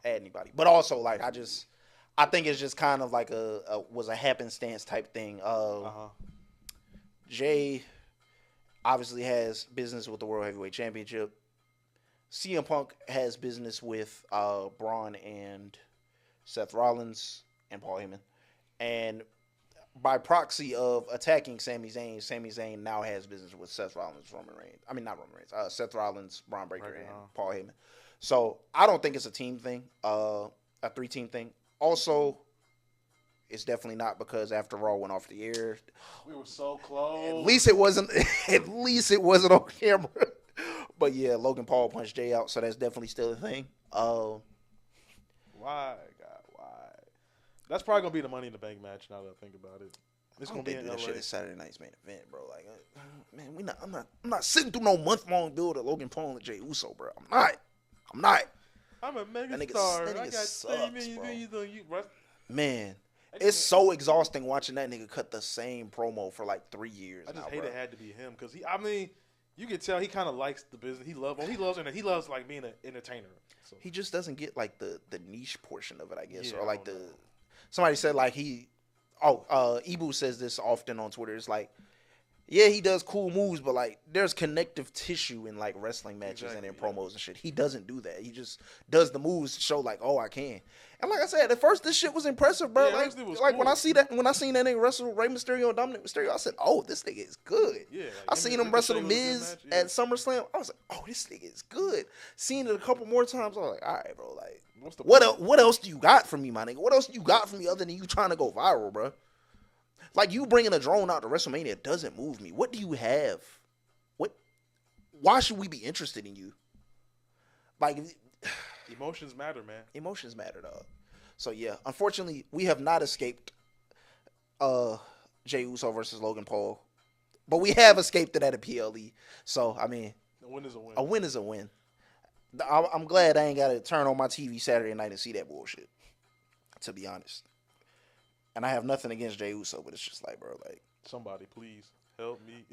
add anybody, but also like I think it's just kind of like was a happenstance type thing. Jay obviously has business with the World Heavyweight Championship. CM Punk has business with Braun and Seth Rollins and Paul Heyman, and by proxy of attacking Sami Zayn now has business with Seth Rollins, Seth Rollins, Braun Breaker, and Paul Heyman. So I don't think it's a team thing, a 3-team thing. Also, it's definitely not because after Raw went off the air, we were so close. At least it wasn't. At least it wasn't on camera. But yeah, Logan Paul punched Jay out, so that's definitely still a thing. Why, God? Why? That's probably gonna be the Money in the Bank match. Now that I think about it, it's gonna be in LA. Shit is Saturday night's main event, bro. Like, man, I'm not sitting through no month-long build of Logan Paul and Jey Uso, bro. I'm not. I'm a megastar. That nigga I got sucks, bro. Man, it's so exhausting watching that nigga cut the same promo for like 3 years. I just hate it had to be him because you can tell he kind of likes the business. He loves like being an entertainer. So. He just doesn't get like the niche portion of it, I guess, or like somebody said like Ibu says this often on Twitter. It's like, yeah, he does cool moves, but like there's connective tissue in like wrestling matches and in promos and shit. He doesn't do that. He just does the moves to show like, oh, I can. And like I said, at first this shit was impressive, bro. Yeah, like cool. when I seen that nigga wrestle Rey Mysterio and Dominic Mysterio, I said, oh, this nigga is good. Yeah, like, I seen him wrestle The Miz at SummerSlam. I was like, oh, this nigga is good. Seeing it a couple more times, I was like, all right, bro. Like, what else do you got from me, my nigga? What else do you got from me other than you trying to go viral, bro? Like, you bringing a drone out to WrestleMania doesn't move me. What do you have? Why should we be interested in you? Like, emotions matter, man. Emotions matter, dog. So, yeah, unfortunately, we have not escaped Jey Uso versus Logan Paul. But we have escaped it at a PLE. So, I mean, a win is a win. A win is a win. I'm glad I ain't got to turn on my TV Saturday night and see that bullshit, to be honest. And I have nothing against Jey Uso, but it's just like, bro, like, somebody please help me.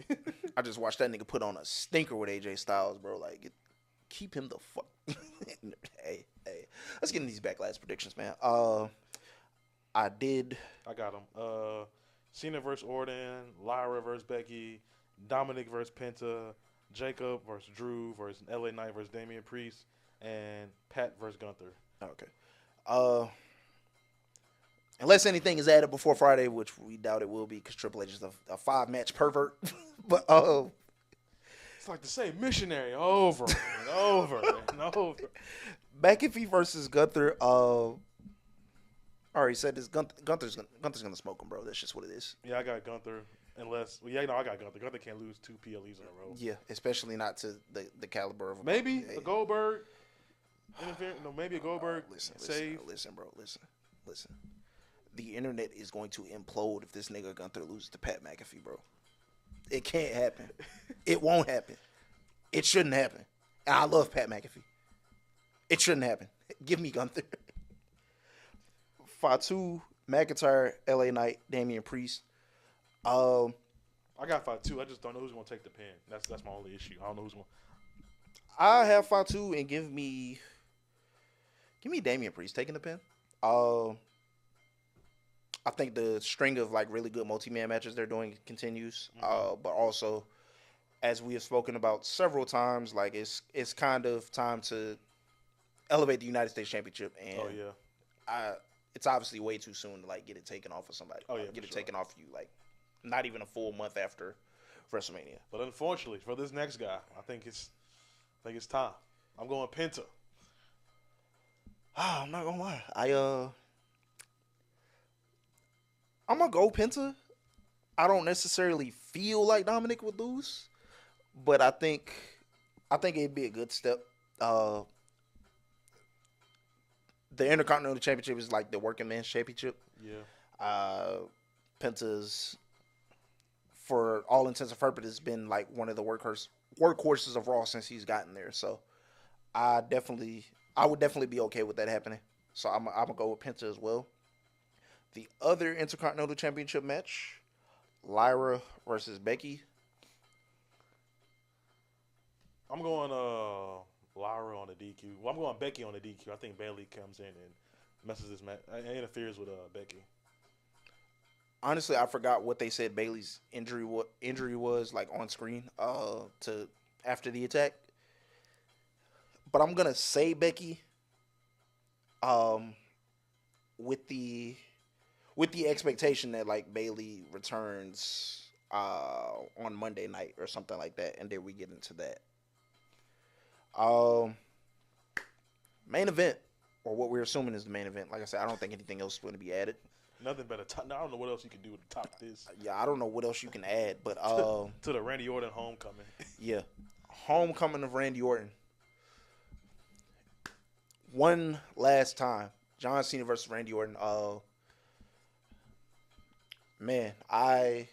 I just watched that nigga put on a stinker with AJ Styles, bro. Like, Keep him the fuck. hey, let's get in these backlash predictions, man. I got them. Cena versus Orton, Lyra versus Becky, Dominic versus Penta, Jacob versus Drew versus LA Knight versus Damian Priest, and Pat versus Gunther. Okay. Unless anything is added before Friday, which we doubt it will be, because Triple H is a 5-match pervert. But it's like the same missionary over and over and over. McAfee versus Gunther. Already said this. Gunther's gonna smoke him, bro. That's just what it is. Yeah, I got Gunther. I got Gunther. Gunther can't lose 2 PLEs in a row. Yeah, especially not to the caliber of maybe a Goldberg. Maybe a Goldberg. Listen, bro. The internet is going to implode if this nigga Gunther loses to Pat McAfee, bro. It can't happen. It won't happen. It shouldn't happen. And I love Pat McAfee. It shouldn't happen. Give me Gunther. Fatu, McIntyre, LA Knight, Damian Priest. I got Fatu. I just don't know who's gonna take the pin. That's my only issue. I don't know who's gonna. I have Fatu and give me Damian Priest taking the pin. I think the string of like really good multi-man matches they're doing continues. But also, as we have spoken about several times, like it's kind of time to elevate the United States Championship. And it's obviously way too soon to like get it taken off of somebody. Get it taken off you like not even a full month after WrestleMania. But unfortunately for this next guy, I think it's time. I'm going Penta. I'm not gonna lie. I'm gonna go Penta. I don't necessarily feel like Dominic would lose, but I think it'd be a good step. The Intercontinental Championship is like the working man's championship. Yeah. Penta's, for all intents and purposes, been like one of the workhorses of Raw since he's gotten there. So I would definitely be okay with that happening. So I'm gonna go with Penta as well. The other Intercontinental Championship match, Lyra versus Becky. I'm going Lyra on the DQ. Well, I'm going Becky on the DQ. I think Bayley comes in and messes this match, interferes with Becky. Honestly, I forgot what they said Bayley's injury was like on screen to after the attack. But I'm gonna say Becky. With the expectation that like Bayley returns on Monday night or something like that, and then we get into that. Main event, or what we're assuming is the main event. Like I said, I don't think anything else is going to be added. Nothing better. I don't know what else you can do to top this. Yeah, I don't know what else you can add, but to the Randy Orton homecoming. Yeah, homecoming of Randy Orton. One last time, John Cena versus Randy Orton. Man, I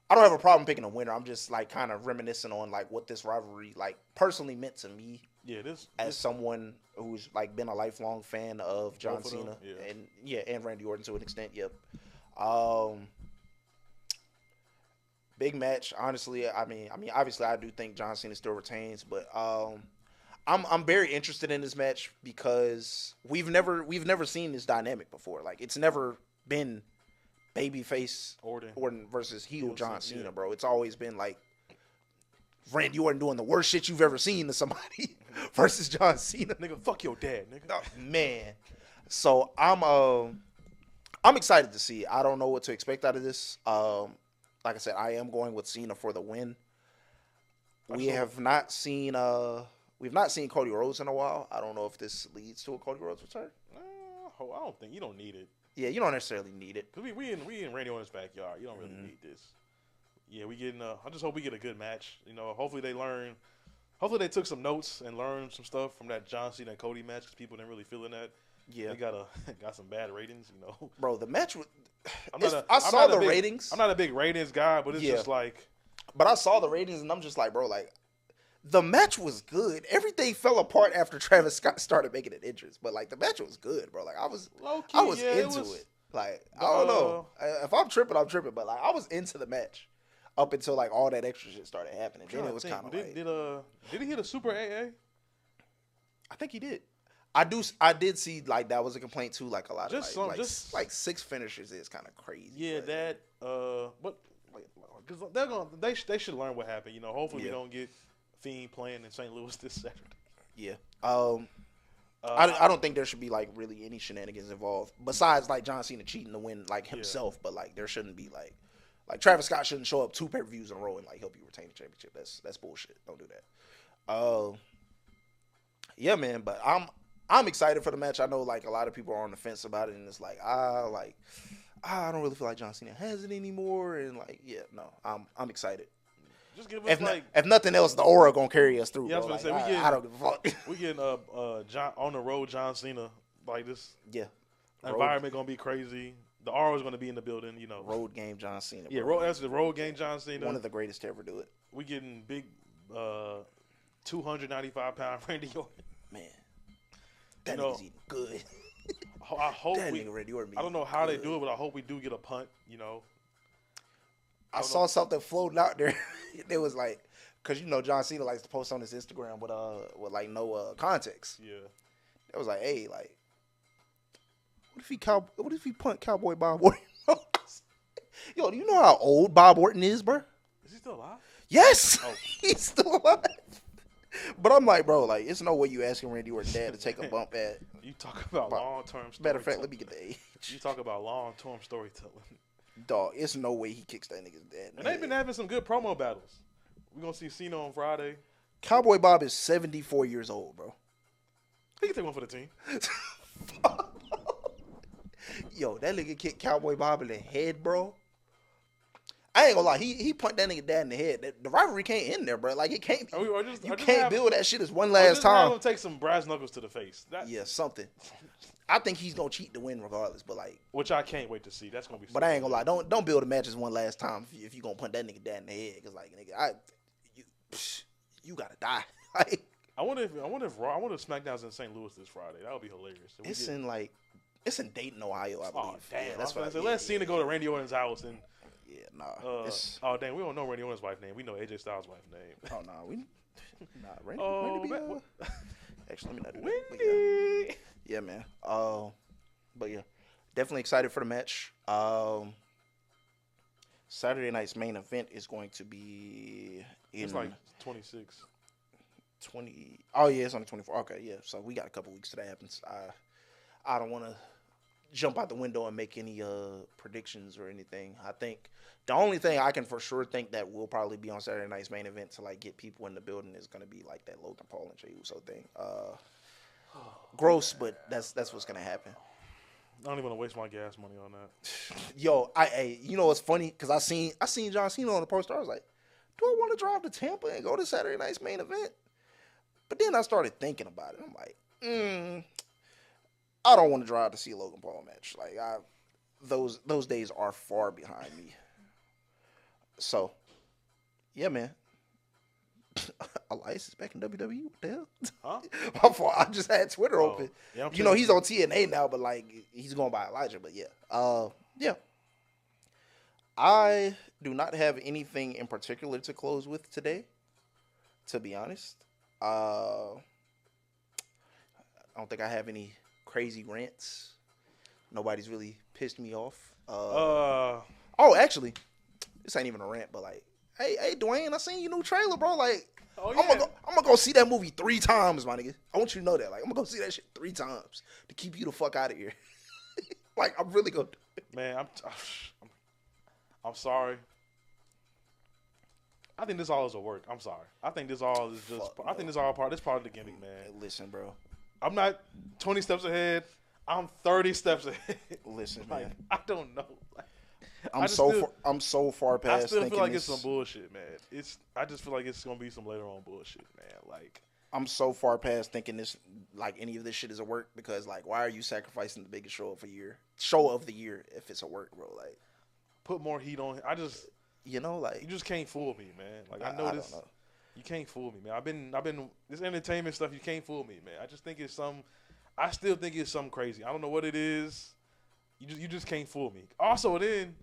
don't have a problem picking a winner. I'm just like kind of reminiscing on like what this rivalry like personally meant to me. Yeah, as someone who's like been a lifelong fan of John Cena and Randy Orton to an extent. Yep. Big match, honestly. I mean, obviously, I do think John Cena still retains, but I'm very interested in this match because we've never seen this dynamic before. Like it's never been babyface Orton versus heel John Cena, bro. It's always been like Randy Orton doing the worst shit you've ever seen to somebody versus John Cena. Nigga, fuck your dad, nigga. Oh, man. So I'm excited to see. I don't know what to expect out of this. Like I said, I am going with Cena for the win. We've not seen Cody Rhodes in a while. I don't know if this leads to a Cody Rhodes return. I don't think you don't need it. Yeah, you don't necessarily need it. Cause we in Randy Orton's backyard. You don't really need this. Yeah, we getting. I just hope we get a good match. You know, hopefully they learn. Hopefully they took some notes and learned some stuff from that John Cena and Cody match because people didn't really feel in that. Yeah, they got some bad ratings. You know, bro. The match was. I saw the ratings. I'm not a big ratings guy, but it's just like. But I saw the ratings and I'm just like, bro, like. The match was good. Everything fell apart after Travis Scott started making an entrance, but like the match was good, bro. Like I was into it. Like I don't know if I'm tripping, but like I was into the match. up until like all that extra shit started happening. Then it was kind of like, did he hit a super AA? I think he did. I did see like that was a complaint too. Like a lot Just of some- like 6 finishers is kind of crazy. Yeah, but that. But because they should learn what happened. You know, hopefully we don't get Fiend playing in St. Louis this Saturday. Yeah. I don't think there should be like really any shenanigans involved besides like John Cena cheating to win like himself. But like there shouldn't be like Travis Scott shouldn't show up 2 pay-per-views in a row and like help you retain the championship. That's bullshit. Don't do that. Yeah, man. But I'm excited for the match. I know like a lot of people are on the fence about it, and it's like I don't really feel like John Cena has it anymore. And like I'm excited. Just give us if nothing else, the aura gonna carry us through. Yeah, bro. I was gonna like, say I don't give a fuck. We getting on the road John Cena like this. Yeah. Environment gonna be crazy. The aura is gonna be in the building. You know, road game John Cena. Bro. Yeah, that's the road game John Cena. One of the greatest to ever do it. We getting big, 295-pound Randy Orton. Man, that nigga's eating good. I hope that nigga Randy Orton. I don't know how they do it, but I hope we do get a punt. You know. I saw something floating out there. It was like, cause you know John Cena likes to post on his Instagram with like no context. Yeah. It was like, hey, like, what if he punt Cowboy Bob Orton? Yo, do you know how old Bob Orton is, bro? Is he still alive? Yes, he's still alive. But I'm like, bro, like, it's no way you asking Randy Orton's dad to take a bump at. You talk about long-term storytelling. Matter of fact, let me get the age. You talk about long-term storytelling. Dog, it's no way he kicks that nigga's dad. And they've been having some good promo battles. We're going to see Cena on Friday. Cowboy Bob is 74 years old, bro. He can take one for the team. Yo, that nigga kicked Cowboy Bob in the head, bro. I ain't gonna lie, he punched that nigga dad in the head. The rivalry can't end there, bro. Like, it can't. You can't build that shit as one last time. I'm gonna take some brass knuckles to the face. Yeah, something. I think he's gonna cheat to win regardless, but like, which I can't wait to see. That's gonna be. But I ain't gonna lie, don't build a match as one last time if you gonna punch that nigga dad in the head, cause like, nigga, you gotta die. Like, I wonder if SmackDown's in St. Louis this Friday. That would be hilarious. It's in Dayton, Ohio, I believe. Oh damn, yeah, that's what I said. Let's Cena go to Randy Orton's house and. Yeah, nah. Oh dang, we don't know Randy Orton's wife's name. We know AJ Styles' wife's name. Oh no, Randy. Actually, let me not do Wendy. that. Yeah, man. But yeah, definitely excited for the match. Saturday night's main event is going to be It's like 26. 20. Oh yeah, it's on the 24. Okay, yeah. So we got a couple weeks till that happens. I don't want to jump out the window and make any predictions or anything. I think the only thing I can for sure think that will probably be on Saturday night's main event to like get people in the building is going to be like that Logan Paul and Jey Uso thing. Gross, but that's what's going to happen. I don't even want to waste my gas money on that. Yo, you know what's funny? Because I seen John Cena on the poster. I was like, do I want to drive to Tampa and go to Saturday night's main event? But then I started thinking about it. I'm like, I don't want to drive to see a Logan Paul match. Like, those days are far behind me. So, yeah, man. Elias is back in WWE. What the hell? Huh? My fault. I just had Twitter open. Yeah, you know, he's on TNA now, but like he's going by Elijah. But yeah, yeah. I do not have anything in particular to close with today. To be honest, I don't think I have any crazy rants. Nobody's really pissed me off. Oh, actually, this ain't even a rant, but like, hey, Dwayne, I seen your new trailer, bro. Like, I'm gonna go see that movie 3 times, my nigga. I want you to know that. Like, I'm gonna go see that shit 3 times to keep you the fuck out of here. Like, I'm really gonna. Man, I'm sorry. I think this all is a work. I'm sorry. I think this all is just. I think this all part. This part of the gimmick, man. Hey, listen, bro. I'm not 20 steps ahead. I'm 30 steps ahead. Listen, like, man. I don't know. Like, I'm so far past. I still feel like it's some bullshit, man. I just feel like it's gonna be some later on bullshit, man. Like, I'm so far past thinking this, like any of this shit is a work because, like, why are you sacrificing the biggest show of the year if it's a work, bro? Like, put more heat on. I just, like, you just can't fool me, man. Like, I know this. Don't know. You can't fool me, man. I've been this entertainment stuff. You can't fool me, man. I just think it's I still think it's something crazy. I don't know what it is. You just can't fool me. Also, then,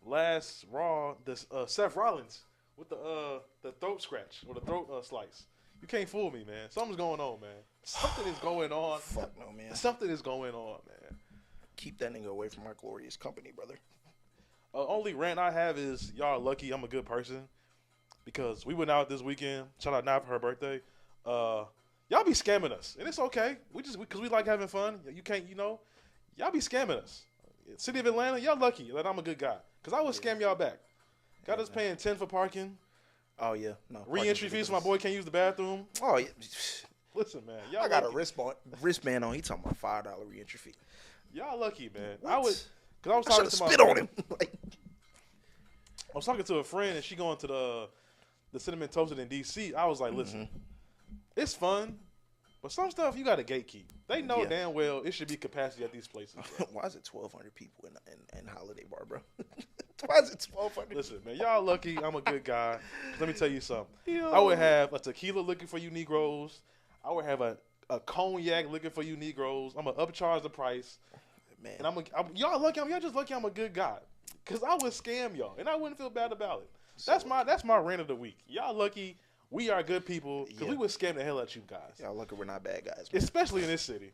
last Raw, this Seth Rollins with the throat scratch or the throat slice. You can't fool me, man. Something's going on, man. Something is going on. Fuck no, man. Something is going on, man. Keep that nigga away from our glorious company, brother. Only rant I have is y'all are lucky I'm a good person because we went out this weekend. Shout out Nav for her birthday. Y'all be scamming us, and it's okay. Because we like having fun. You can't, y'all be scamming us. City of Atlanta, y'all lucky that I'm a good guy because I would scam y'all back. Got us paying $10 for parking. Oh yeah, no. Re-entry fees so my boy can't use the bathroom. Oh yeah. Listen, man. Y'all I got lucky. a wristband on. He talking about $5 re-entry fee. Y'all lucky, man. What? I was talking to spit on him. I was talking to a friend and she going to the Cinnamon Toasted in DC. I was like, listen, it's fun, but some stuff you got to gatekeep. They know damn well it should be capacity at these places. Why is it 1,200 people in Holiday Bar, bro? Why is it 1,200? Listen, man, y'all lucky. I'm a good guy. Let me tell you something. I would have a tequila looking for you Negroes. I would have a cognac looking for you Negroes. I'm going to upcharge the price. Man. And y'all lucky. Y'all just lucky I'm a good guy. Because I would scam y'all, and I wouldn't feel bad about it. That's my rant of the week. Y'all lucky we are good people because we would scam the hell out you guys. Y'all lucky we're not bad guys, man. Especially in this city.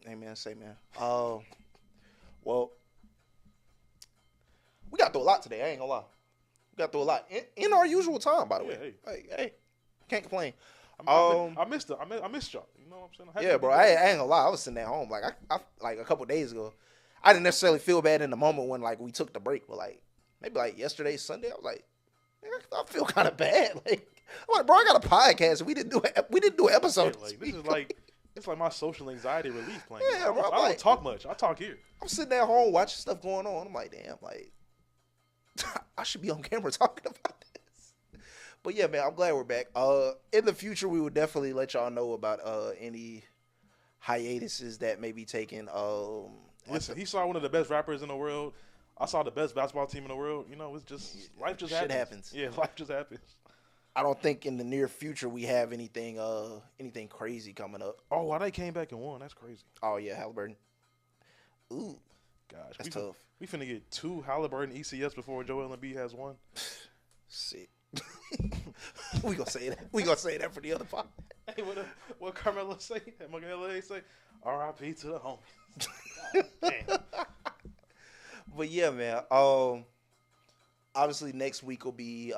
Amen. Say, man. Well, we got through a lot today. I ain't gonna lie. We got through a lot in our usual time, by the way. Hey, can't complain. I missed y'all. You know what I'm saying? Yeah, bro. I ain't gonna lie. I was sitting at home I like a couple days ago. I didn't necessarily feel bad in the moment when like we took the break, but like maybe like yesterday, Sunday, I was like, I feel kind of bad. I'm like, bro, I got a podcast. We didn't do an episode. Yeah, like, this is like it's like my social anxiety relief plan. Yeah, bro. I don't talk much. I talk here. I'm sitting at home watching stuff going on. I'm like, damn, like I should be on camera talking about this. But yeah, man, I'm glad we're back. In the future, we will definitely let y'all know about any hiatuses that may be taken. Listen, he saw one of the best rappers in the world. I saw the best basketball team in the world. It's just life just shit happens. Yeah, life just happens. I don't think in the near future we have anything crazy coming up. Oh, why they came back and won? That's crazy. Oh yeah, Halliburton. Ooh, gosh, that's tough. We finna get 2 Halliburton ECS before Joel Embiid has 1. Sick. we gonna say that. We gonna say that for the other part. Hey, what Carmelo say? MLA say, R.I.P. to the homies. Damn. But yeah, man. Obviously next week will be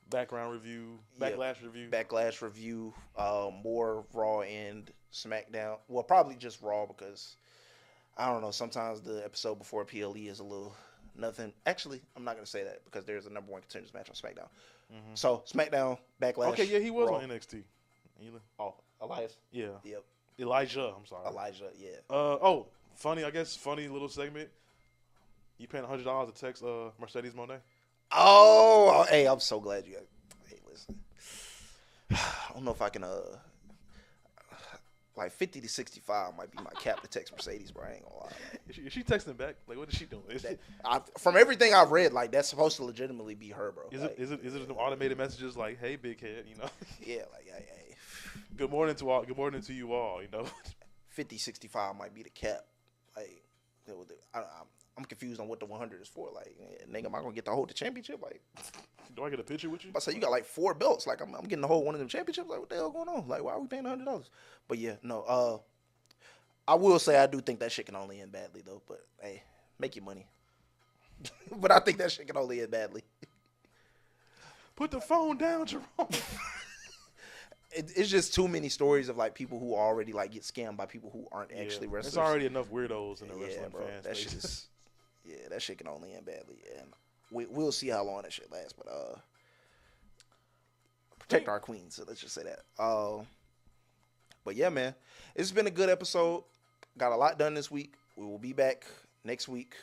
background review, backlash review. More Raw and SmackDown. Well, probably just Raw because I don't know. Sometimes the episode before PLE is a little nothing. Actually, I'm not gonna say that because there's a number 1 contenders match on SmackDown. Mm-hmm. So SmackDown, backlash. Okay, yeah, he was Raw. on NXT. Oh, Elias. Yeah. Yep. Elijah. I'm sorry. Elijah. Yeah. Funny little segment. You paying $100 to text Mercedes Moné? Oh, hey, I'm so glad you got. Hey, listen. I don't know if I can. Like 50 to 65 might be my cap to text Mercedes, bro. I ain't gonna lie. Is she texting back? Like, what is she doing? From everything I've read, like that's supposed to legitimately be her, bro. Is it automated messages like, "Hey, big head," Yeah, like, hey. Good morning to all. Good morning to you all. 50, 65 might be the cap. Like, I'm confused on what the 100 is for. Like, nigga, am I gonna get to hold the championship? Like, do I get a picture with you? I say you got like 4 belts. Like, I'm getting to hold one of them championships. Like, what the hell going on? Like, why are we paying $100? But yeah, no. I will say I do think that shit can only end badly though. But hey, make your money. But I think that shit can only end badly. Put the phone down, Jerome. It's just too many stories of like people who already like get scammed by people who aren't actually wrestlers. There's already enough weirdos in the wrestling fans. That shit is, that shit can only end badly, and we'll see how long that shit lasts. But protect our queen. So let's just say that. But yeah, man, it's been a good episode. Got a lot done this week. We will be back next week.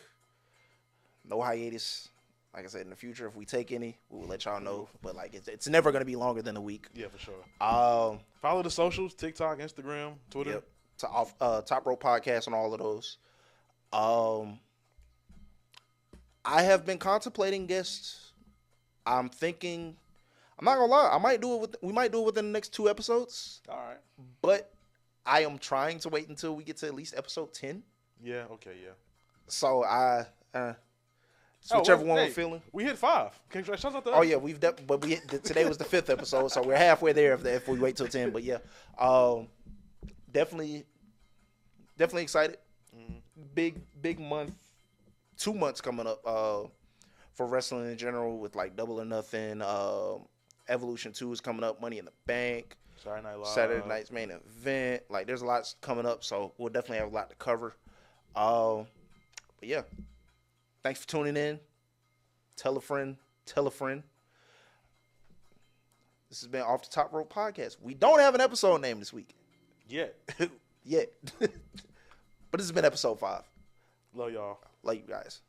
No hiatus. Like I said, in the future, if we take any, we will let y'all know. But like, it's never gonna be longer than a week. Yeah, for sure. Follow the socials: TikTok, Instagram, Twitter. Yep. Top Rope Podcast on all of those. I have been contemplating guests. I'm thinking. I'm not gonna lie. We might do it within the next 2 episodes. All right. But I am trying to wait until we get to at least episode 10. Yeah. Okay. Yeah. So So whichever one we're feeling. We hit 5. Congratulations out there. Oh yeah, today was the 5th episode, so we're halfway there if we wait till 10. But yeah, definitely excited. Big month, 2 months coming up for wrestling in general with like Double or Nothing. Evolution 2 is coming up. Money in the Bank. Saturday night's main event. Like there's a lot coming up, so we'll definitely have a lot to cover. But yeah, thanks for tuning in. Tell a friend. This has been Off the Top Rope Podcast. We don't have an episode name this week. Yet. But this has been episode 5. Love y'all. Love you guys.